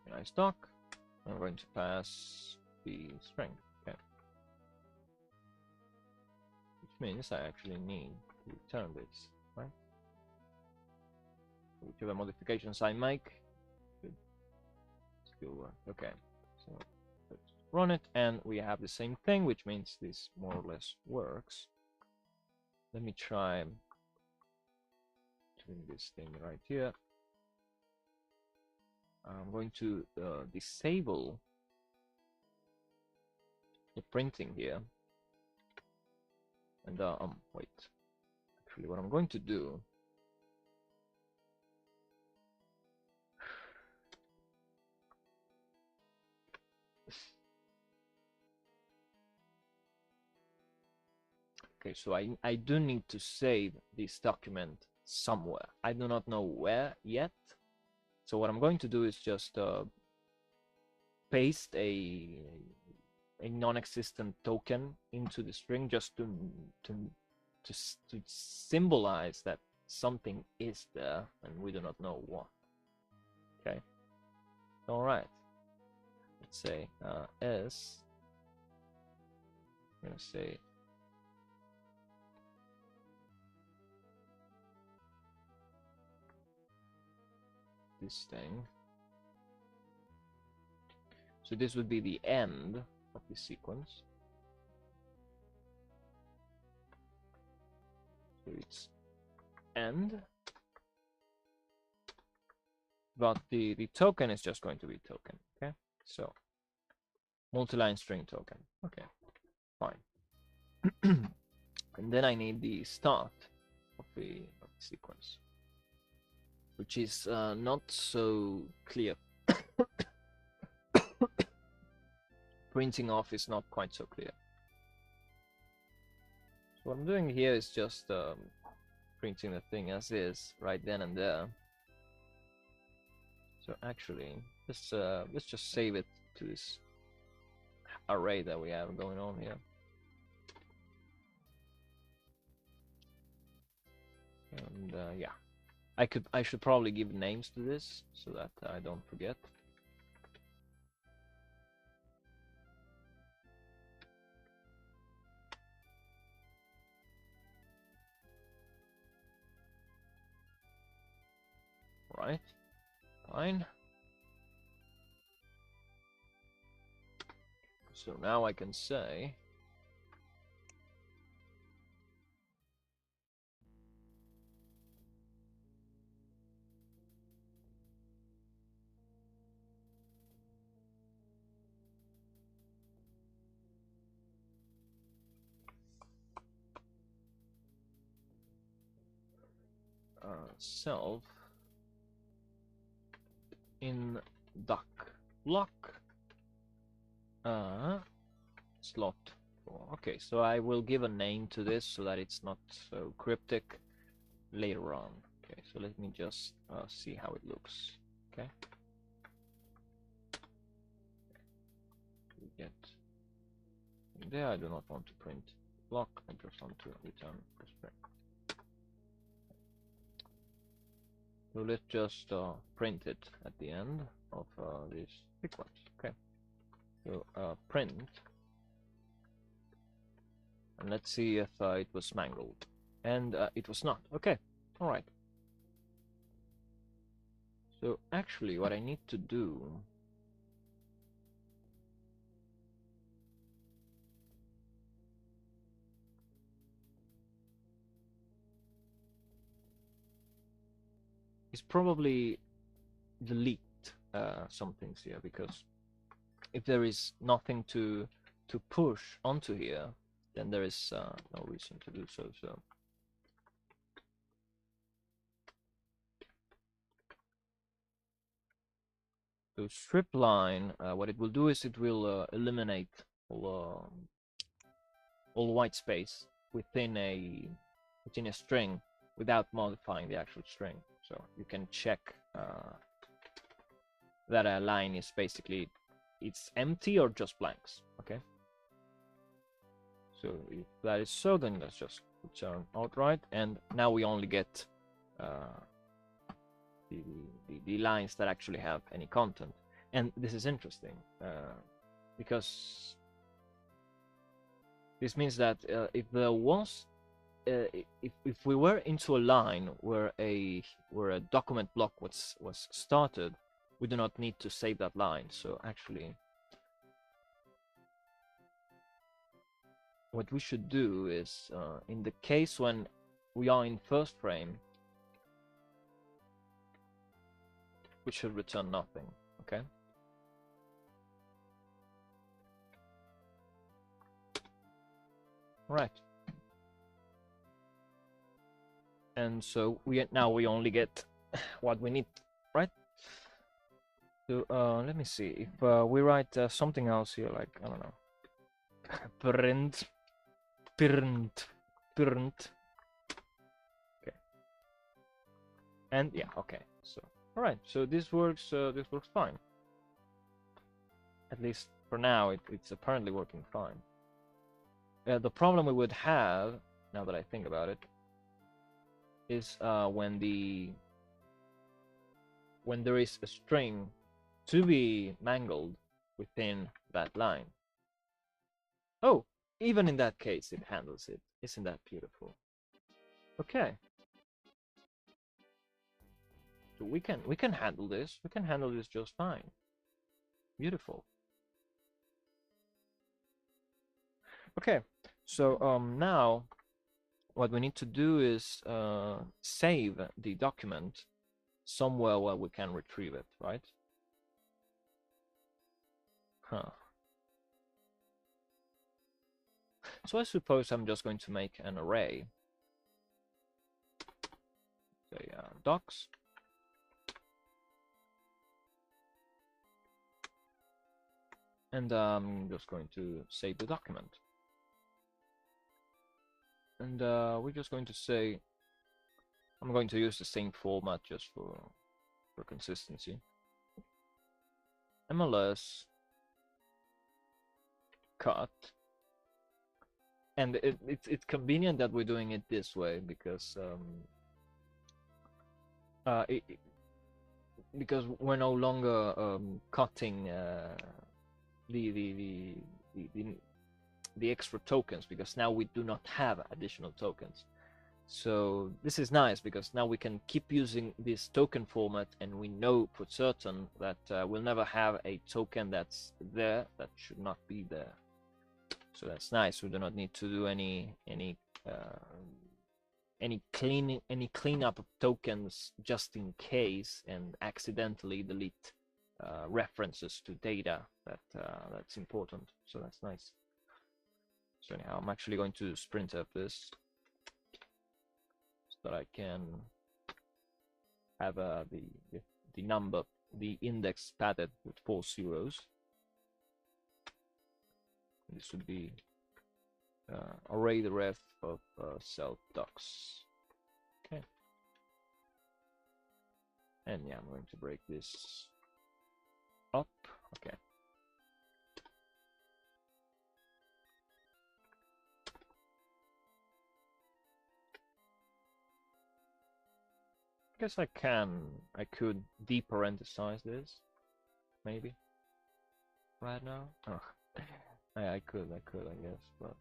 Tokenize stock. I'm going to pass the string. Okay. Which means I actually need to return this, right? Whichever modifications I make should still work. Okay. So let's run it, and we have the same thing, which means this more or less works. Let me try doing this thing right here. I'm going to disable the printing here, and wait. Actually, what I'm going to do. Okay, so I do need to save this document somewhere. I do not know where yet. So what I'm going to do is just paste a non-existent token into the string just to symbolize that something is there and we do not know what. Okay. All right. Let's say s. I'm gonna say this thing. So this would be the end of the sequence. So it's end, but the token is just going to be token. Okay, so multiline string token. Okay, fine. And then I need the start of the sequence, which is not so clear. Printing off is not quite so clear. So what I'm doing here is just printing the thing as is right then and there. So actually, let's just save it to this array that we have going on here. And yeah, I should probably give names to this so that I don't forget. Right, fine. So now I can say self in duck block slot 4. Okay, so I will give a name to this so that it's not so cryptic later on. Okay, so let me just see how it looks. Okay, we get there. I do not want to print block. I just want to return the string. So let's just print it at the end of this sequence. Okay. So print, and let's see if it was mangled, and it was not. Okay. All right. So actually, what I need to do is probably delete some things here, because if there is nothing to push onto here, then there is no reason to do so. So strip line, what it will do is it will eliminate all white space within a string without modifying the actual string. So you can check that a line is basically it's empty or just blanks. Okay. So if that is so, then let's just return outright, and now we only get the lines that actually have any content. And this is interesting because this means that if there was if we were into a line where a document block was started, we do not need to save that line. So actually what we should do is in the case when we are in first frame, which should return nothing. Okay. Right. And so we only get what we need, right? So let me see if we write something else here, like I don't know, print. Okay. And yeah, okay. So all right. So this works. This works fine. At least for now, it's apparently working fine. The problem we would have, now that I think about it, is when there is a string to be mangled within that line. Oh, even in that case, it handles it. Isn't that beautiful? Okay. So we can handle this. We can handle this just fine. Beautiful. Okay. So now what we need to do is save the document somewhere where we can retrieve it, right? Huh. So I suppose I'm just going to make an array. Say docs. And I'm just going to save the document. And we're just going to say, I'm going to use the same format just for consistency. MLS cut. And it's convenient that we're doing it this way because because we're no longer cutting the extra tokens, because now we do not have additional tokens. So this is nice because now we can keep using this token format, and we know for certain that we'll never have a token that's there that should not be there. So that's nice. We do not need to do any cleanup of tokens just in case and accidentally delete references to data that's important. So that's nice. So anyhow, I'm actually going to sprint up this so that I can have the number, the index padded with 4 zeros. This would be array the ref of self docs. Okay. And yeah, I'm going to break this up. Okay. I guess I could deparenthesize this, maybe, right now. Oh. I could, I guess, but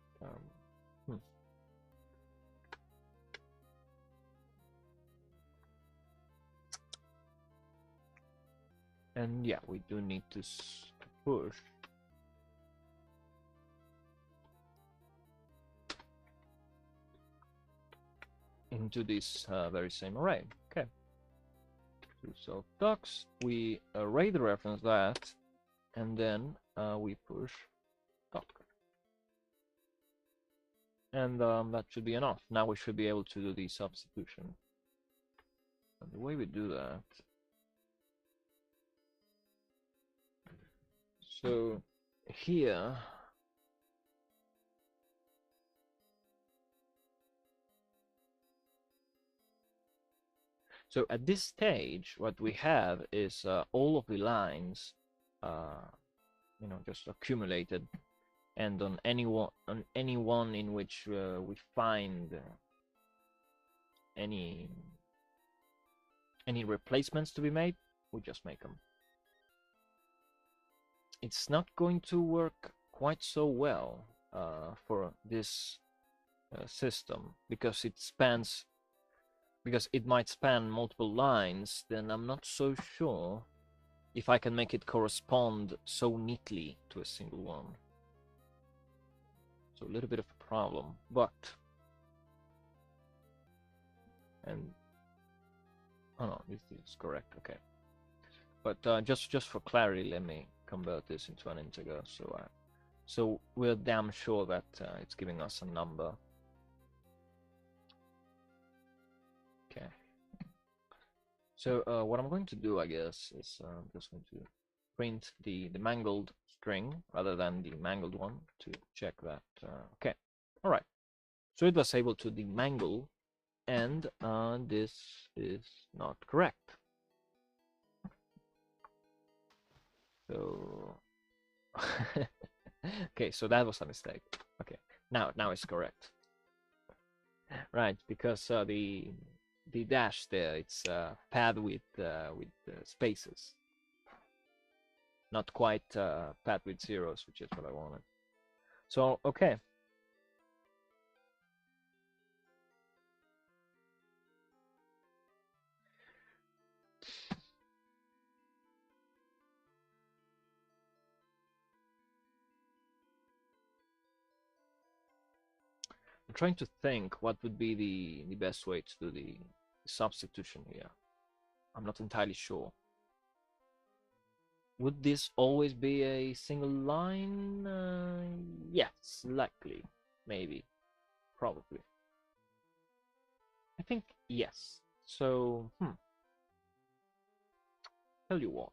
And yeah, we do need to push into this very same array. Okay. To self docs, we array the reference that, and then we push doc. And that should be enough. Now we should be able to do the substitution. And the way we do that, so here so at this stage what we have is all of the lines you know, just accumulated, and on any one in which we find any replacements to be made, we just make them. It's not going to work quite so well for this system, because it might span multiple lines. Then I'm not so sure if I can make it correspond so neatly to a single one. So a little bit of a problem, but oh no, this is correct. Okay. But just for clarity, let me convert this into an integer. So we're damn sure that it's giving us a number. Okay. So what I'm going to do, I guess, is I'm just going to print the mangled string rather than the mangled one to check that. Okay. All right. So it was able to demangle, and this is not correct. So okay, so that was a mistake. Okay, now it's correct. Right, because the dash there, it's pad with spaces, not quite pad with zeros, which is what I wanted. So okay. I'm trying to think what would be the best way to do the substitution here. I'm not entirely sure. Would this always be a single line? Yes, likely, maybe, probably. I think yes. So, tell you what.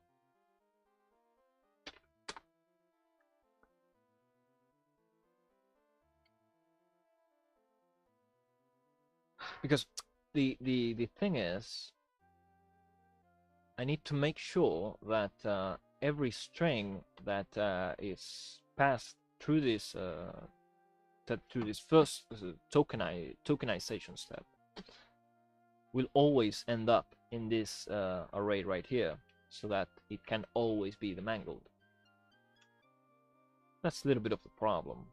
Because the thing is, I need to make sure that every string that is passed through this first tokenization step will always end up in this array right here, so that it can always be the mangled. That's a little bit of the problem.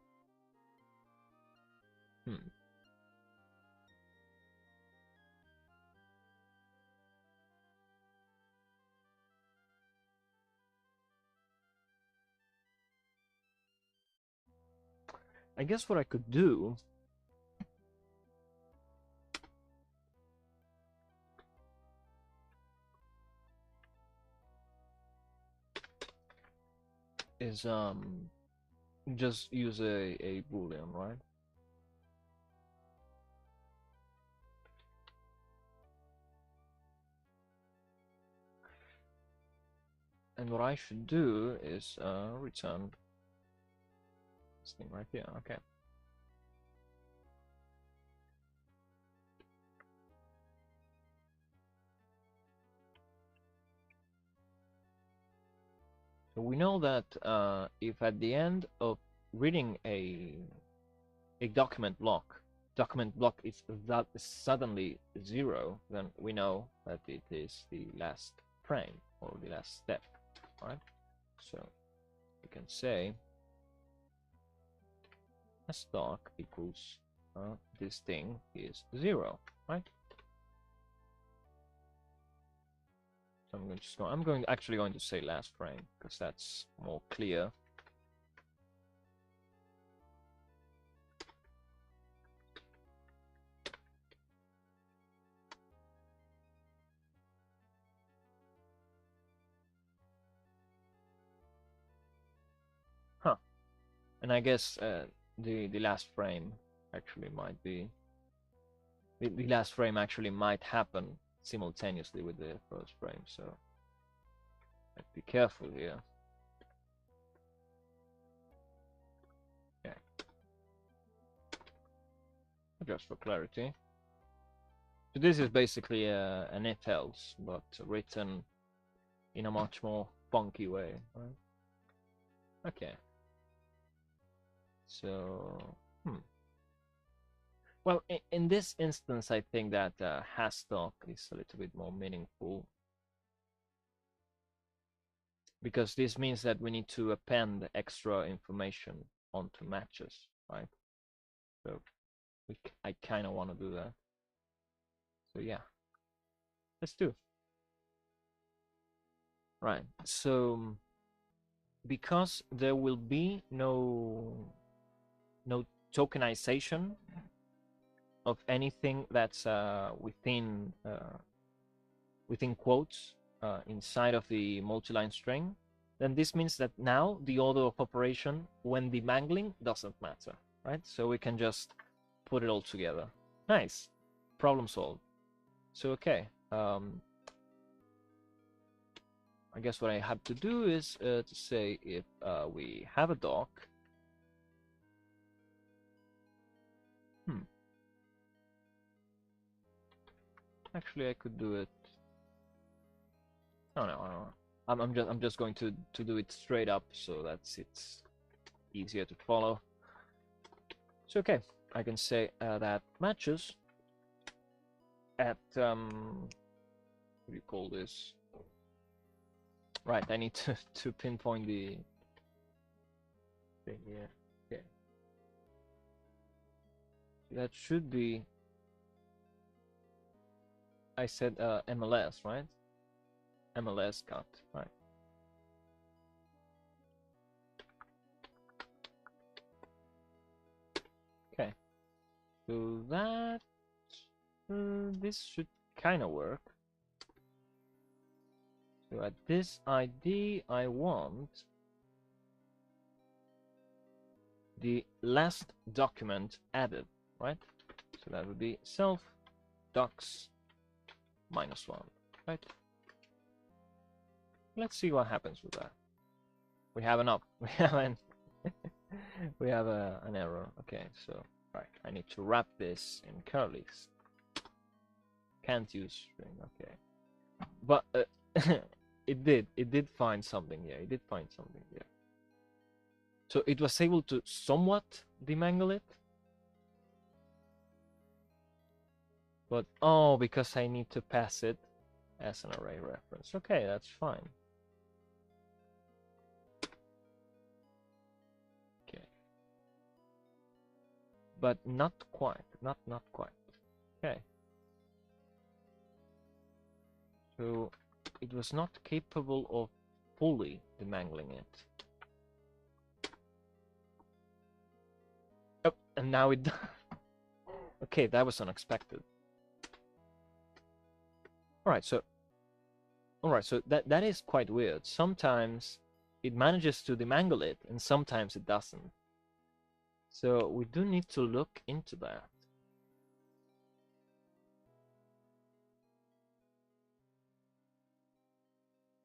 I guess what I could do is just use a boolean, right? And what I should do is return this thing right here. Okay. So we know that if at the end of reading a document block is that suddenly 0, then we know that it is the last frame or the last step, right? So we can say a stock equals this thing is 0, right? So I'm actually going to say last frame because that's more clear. And I guess the last frame actually might be the last frame actually might happen simultaneously with the first frame, so I'd be careful here. Okay. Just for clarity. So this is basically an if else, but written in a much more funky way, right? Okay. So, well, in this instance, I think that has stock is a little bit more meaningful, because this means that we need to append extra information onto matches, right? So I kind of want to do that. So yeah, let's do. Right. So because there will be no tokenization of anything that's within quotes, inside of the multiline string, then this means that now the order of operation when demangling doesn't matter, right? So we can just put it all together. Nice, problem solved. So okay, I guess what I have to do is to say if we have a doc. Actually, I could do it. Oh no, no. I'm just going to do it straight up, so it's easier to follow. So okay, I can say that matches at what do you call this? Right, I need to pinpoint the thing here. Okay, that should be. I said MLS, right? MLS cut, right? Okay, so that this should kind of work. So at this ID, I want the last document added, right? So that would be self docs -1, right? Let's see what happens with that. We have an up. We have an we have an error. Okay, so right, I need to wrap this in curlies. Can't use string. Okay, but it did find something here. It did find something here. So it was able to somewhat demangle it. But oh, because I need to pass it as an array reference. Okay, that's fine. Okay. But not quite. Not quite. Okay. So it was not capable of fully demangling it. Oh, and now it okay, that was unexpected. Alright, so that is quite weird. Sometimes it manages to demangle it, and sometimes it doesn't. So we do need to look into that.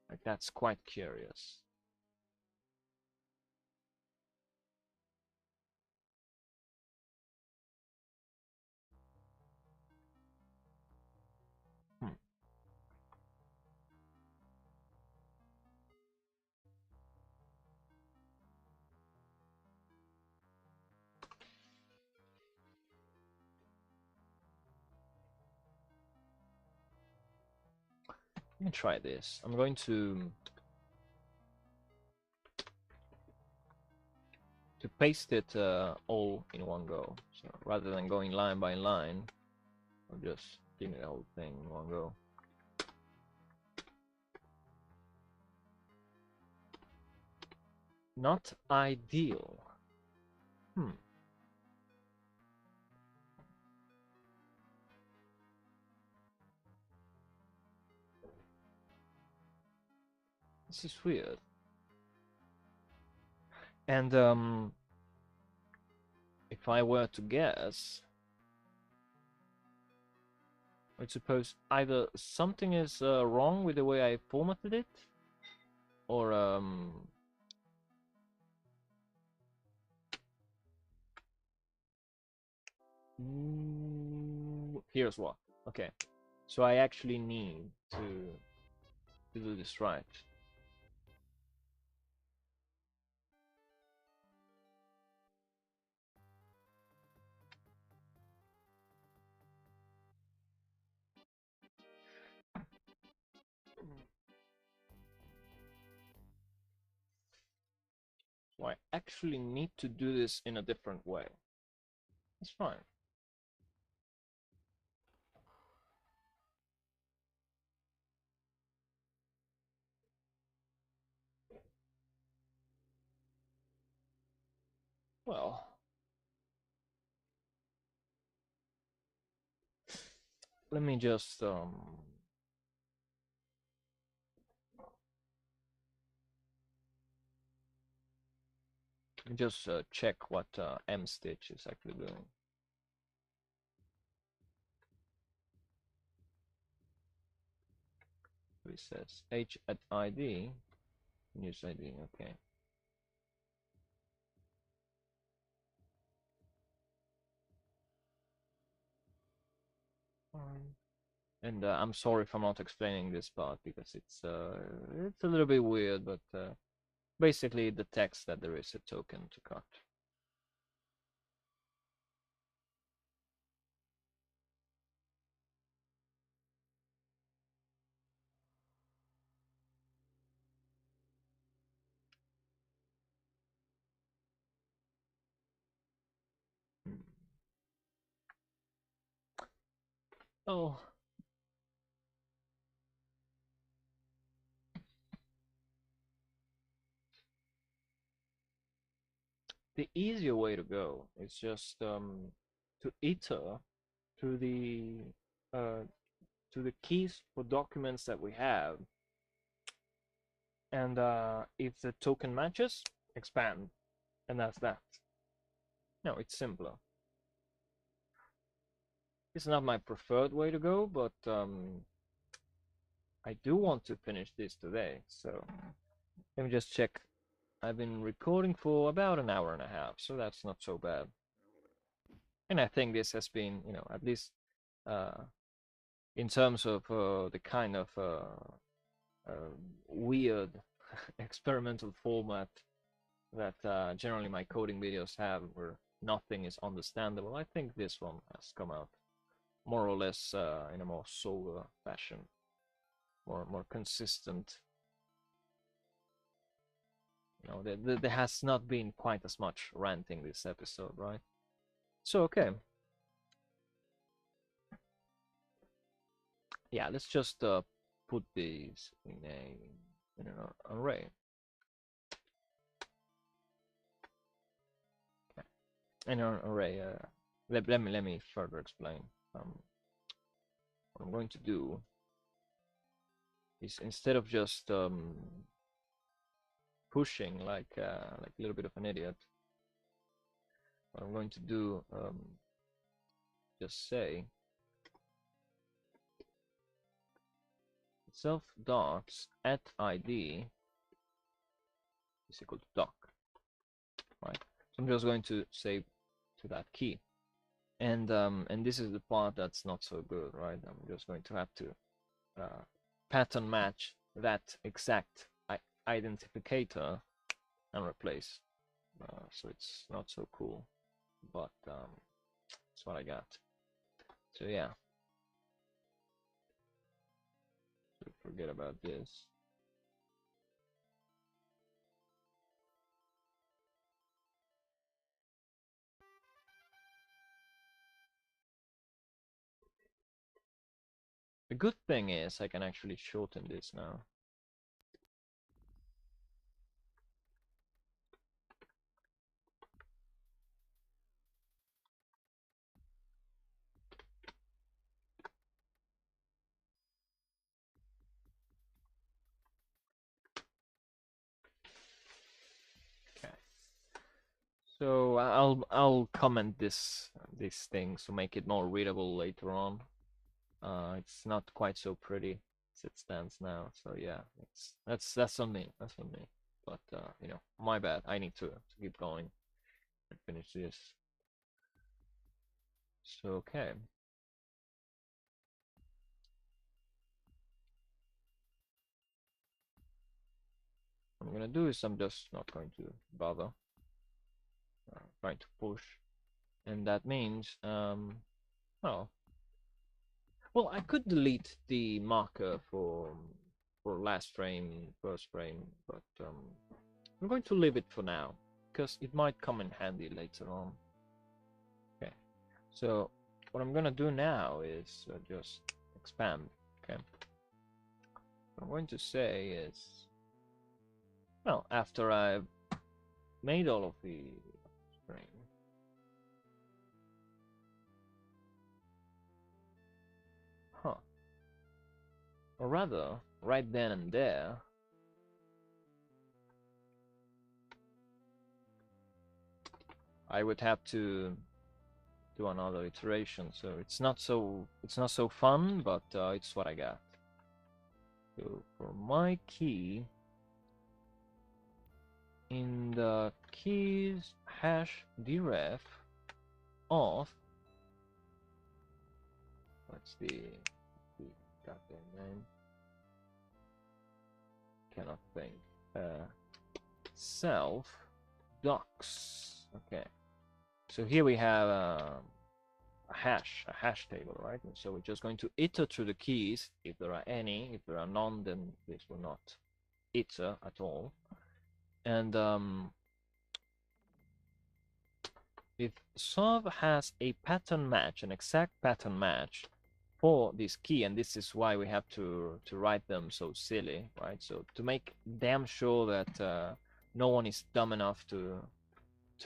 Like, that's quite curious. Let me try this. I'm going to paste it all in one go. So rather than going line by line, I'll just give me the whole thing in one go. Not ideal. This is weird. And if I were to guess, I suppose either something is wrong with the way I formatted it, or here's what. Okay, so I actually need to do this right. So I actually need to do this in a different way. It's fine. Well, let me just just check what mstitch is actually doing. It says h at id, use id, okay. And I'm sorry if I'm not explaining this part because it's a little bit weird, but basically the text that there is a token to cut. Oh, the easier way to go is just to iter to uh, the keys for documents that we have, and if the token matches, expand, and that's that. No, it's simpler. It's not my preferred way to go, but I do want to finish this today, so let me just check. I've been recording for about an hour and a half, so that's not so bad. And I think this has been, you know, at least in terms of the kind of weird experimental format that generally my coding videos have, where nothing is understandable. I think this one has come out more or less in a more sober fashion, more consistent. You know, there has not been quite as much ranting this episode, right? So okay, yeah, let's just put these in an array. Okay. In an array. Let me further explain. What I'm going to do is, instead of just pushing like a little bit of an idiot, what I'm going to do, just say self docs at id is equal to doc, right? So I'm just going to say to that key, and this is the part that's not so good, right? I'm just going to have to pattern match that exact identificator and replace. So it's not so cool, but that's what I got. So yeah, so forget about this. The good thing is I can actually shorten this now. Okay. So I'll comment this thing to make it more readable later on. It's not quite so pretty as it stands now. So yeah, that's on me. That's on me. But you know, my bad. I need to keep going and finish this. So okay. What I'm gonna do is I'm just not going to bother trying to push, and that means oh, well, I could delete the marker for last frame, first frame, but I'm going to leave it for now because it might come in handy later on. Okay, so what I'm gonna do now is just expand. Okay, what I'm going to say is, well, after I've made all of the string, or rather, right then and there, I would have to do another iteration. So it's not so fun, but it's what I got. So for my key, in the keys hash deref of, what's the goddamn name? Cannot think. Self docs. Okay. So here we have a hash table, right? And so we're just going to iter through the keys. If there are any, if there are none, then this will not iter at all. And if sub has a pattern match, an exact pattern match for this key, and this is why we have to write them so silly, right? So to make damn sure that no one is dumb enough to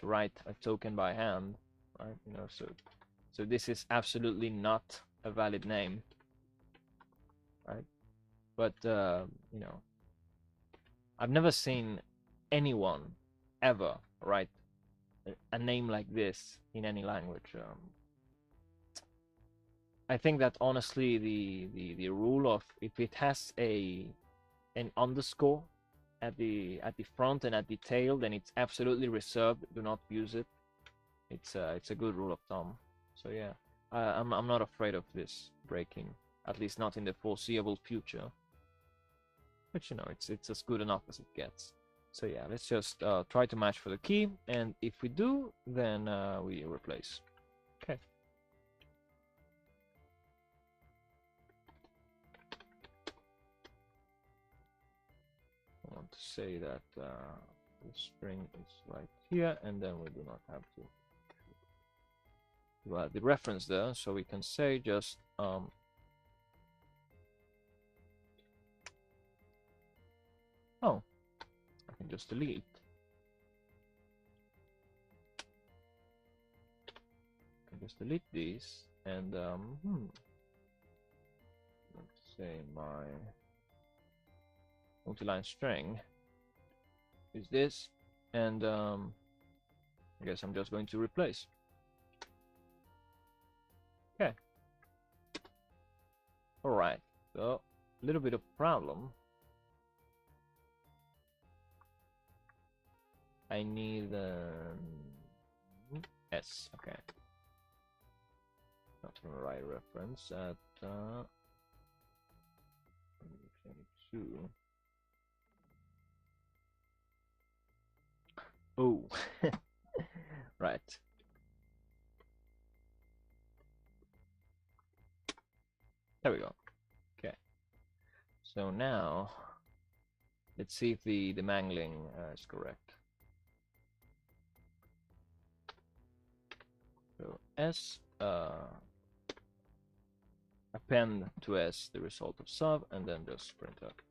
write a token by hand, right? You know, so this is absolutely not a valid name, right? But you know, I've never seen anyone ever write a name like this in any language. I think that honestly, the rule of if it has an underscore at the front and at the tail, then it's absolutely reserved. Do not use it. It's a good rule of thumb. So yeah, I'm not afraid of this breaking, at least not in the foreseeable future. But you know, it's as good enough as it gets. So yeah, let's just try to match for the key, and if we do, then we replace. Okay. I want to say that the string is right here, and then we do not have to add the reference there, so we can say just oh, I can just delete. I can just delete these, and let's say my multiline string is this, and I guess I'm just going to replace. Okay. All right. So a little bit of problem. I need S. Okay. Not the right reference at 22. Oh, right. There we go. Okay. So now, let's see if the mangling is correct. So S, append to S the result of sub, and then just print up.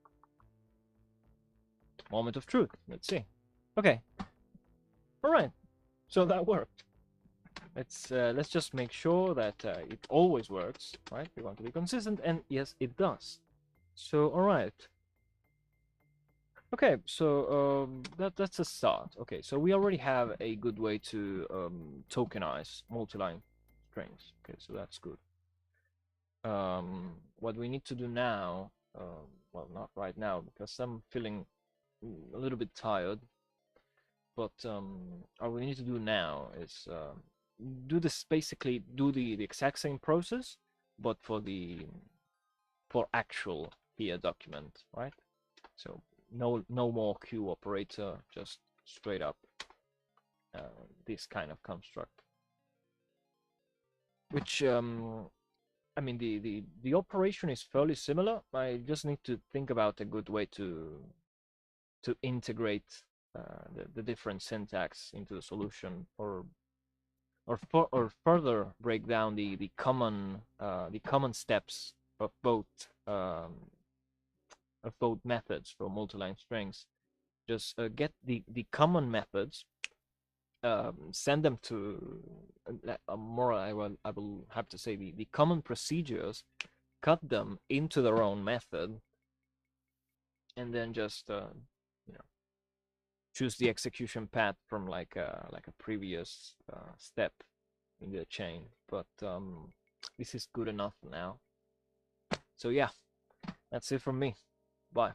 Moment of truth. Let's see. Okay. All right. So that worked. Let's just make sure that it always works, right? We want to be consistent, and yes, it does. So all right. Okay, so that's a start. Okay, so we already have a good way to tokenize multiline strings. Okay, so that's good. What we need to do now, well, not right now because I'm feeling a little bit tired, but what we need to do now is do the exact same process, but for actual here document, right? So no more Q operator, just straight up this kind of construct. Which I mean, the operation is fairly similar. I just need to think about a good way to integrate the different syntax into the solution, or further break down the common steps of both methods for multiline strings. Just get the common methods, send them to more. I will have to say the common procedures, cut them into their own method, and then just you know, choose the execution path from like a previous step in the chain, but this is good enough now. So yeah, that's it from me. Bye.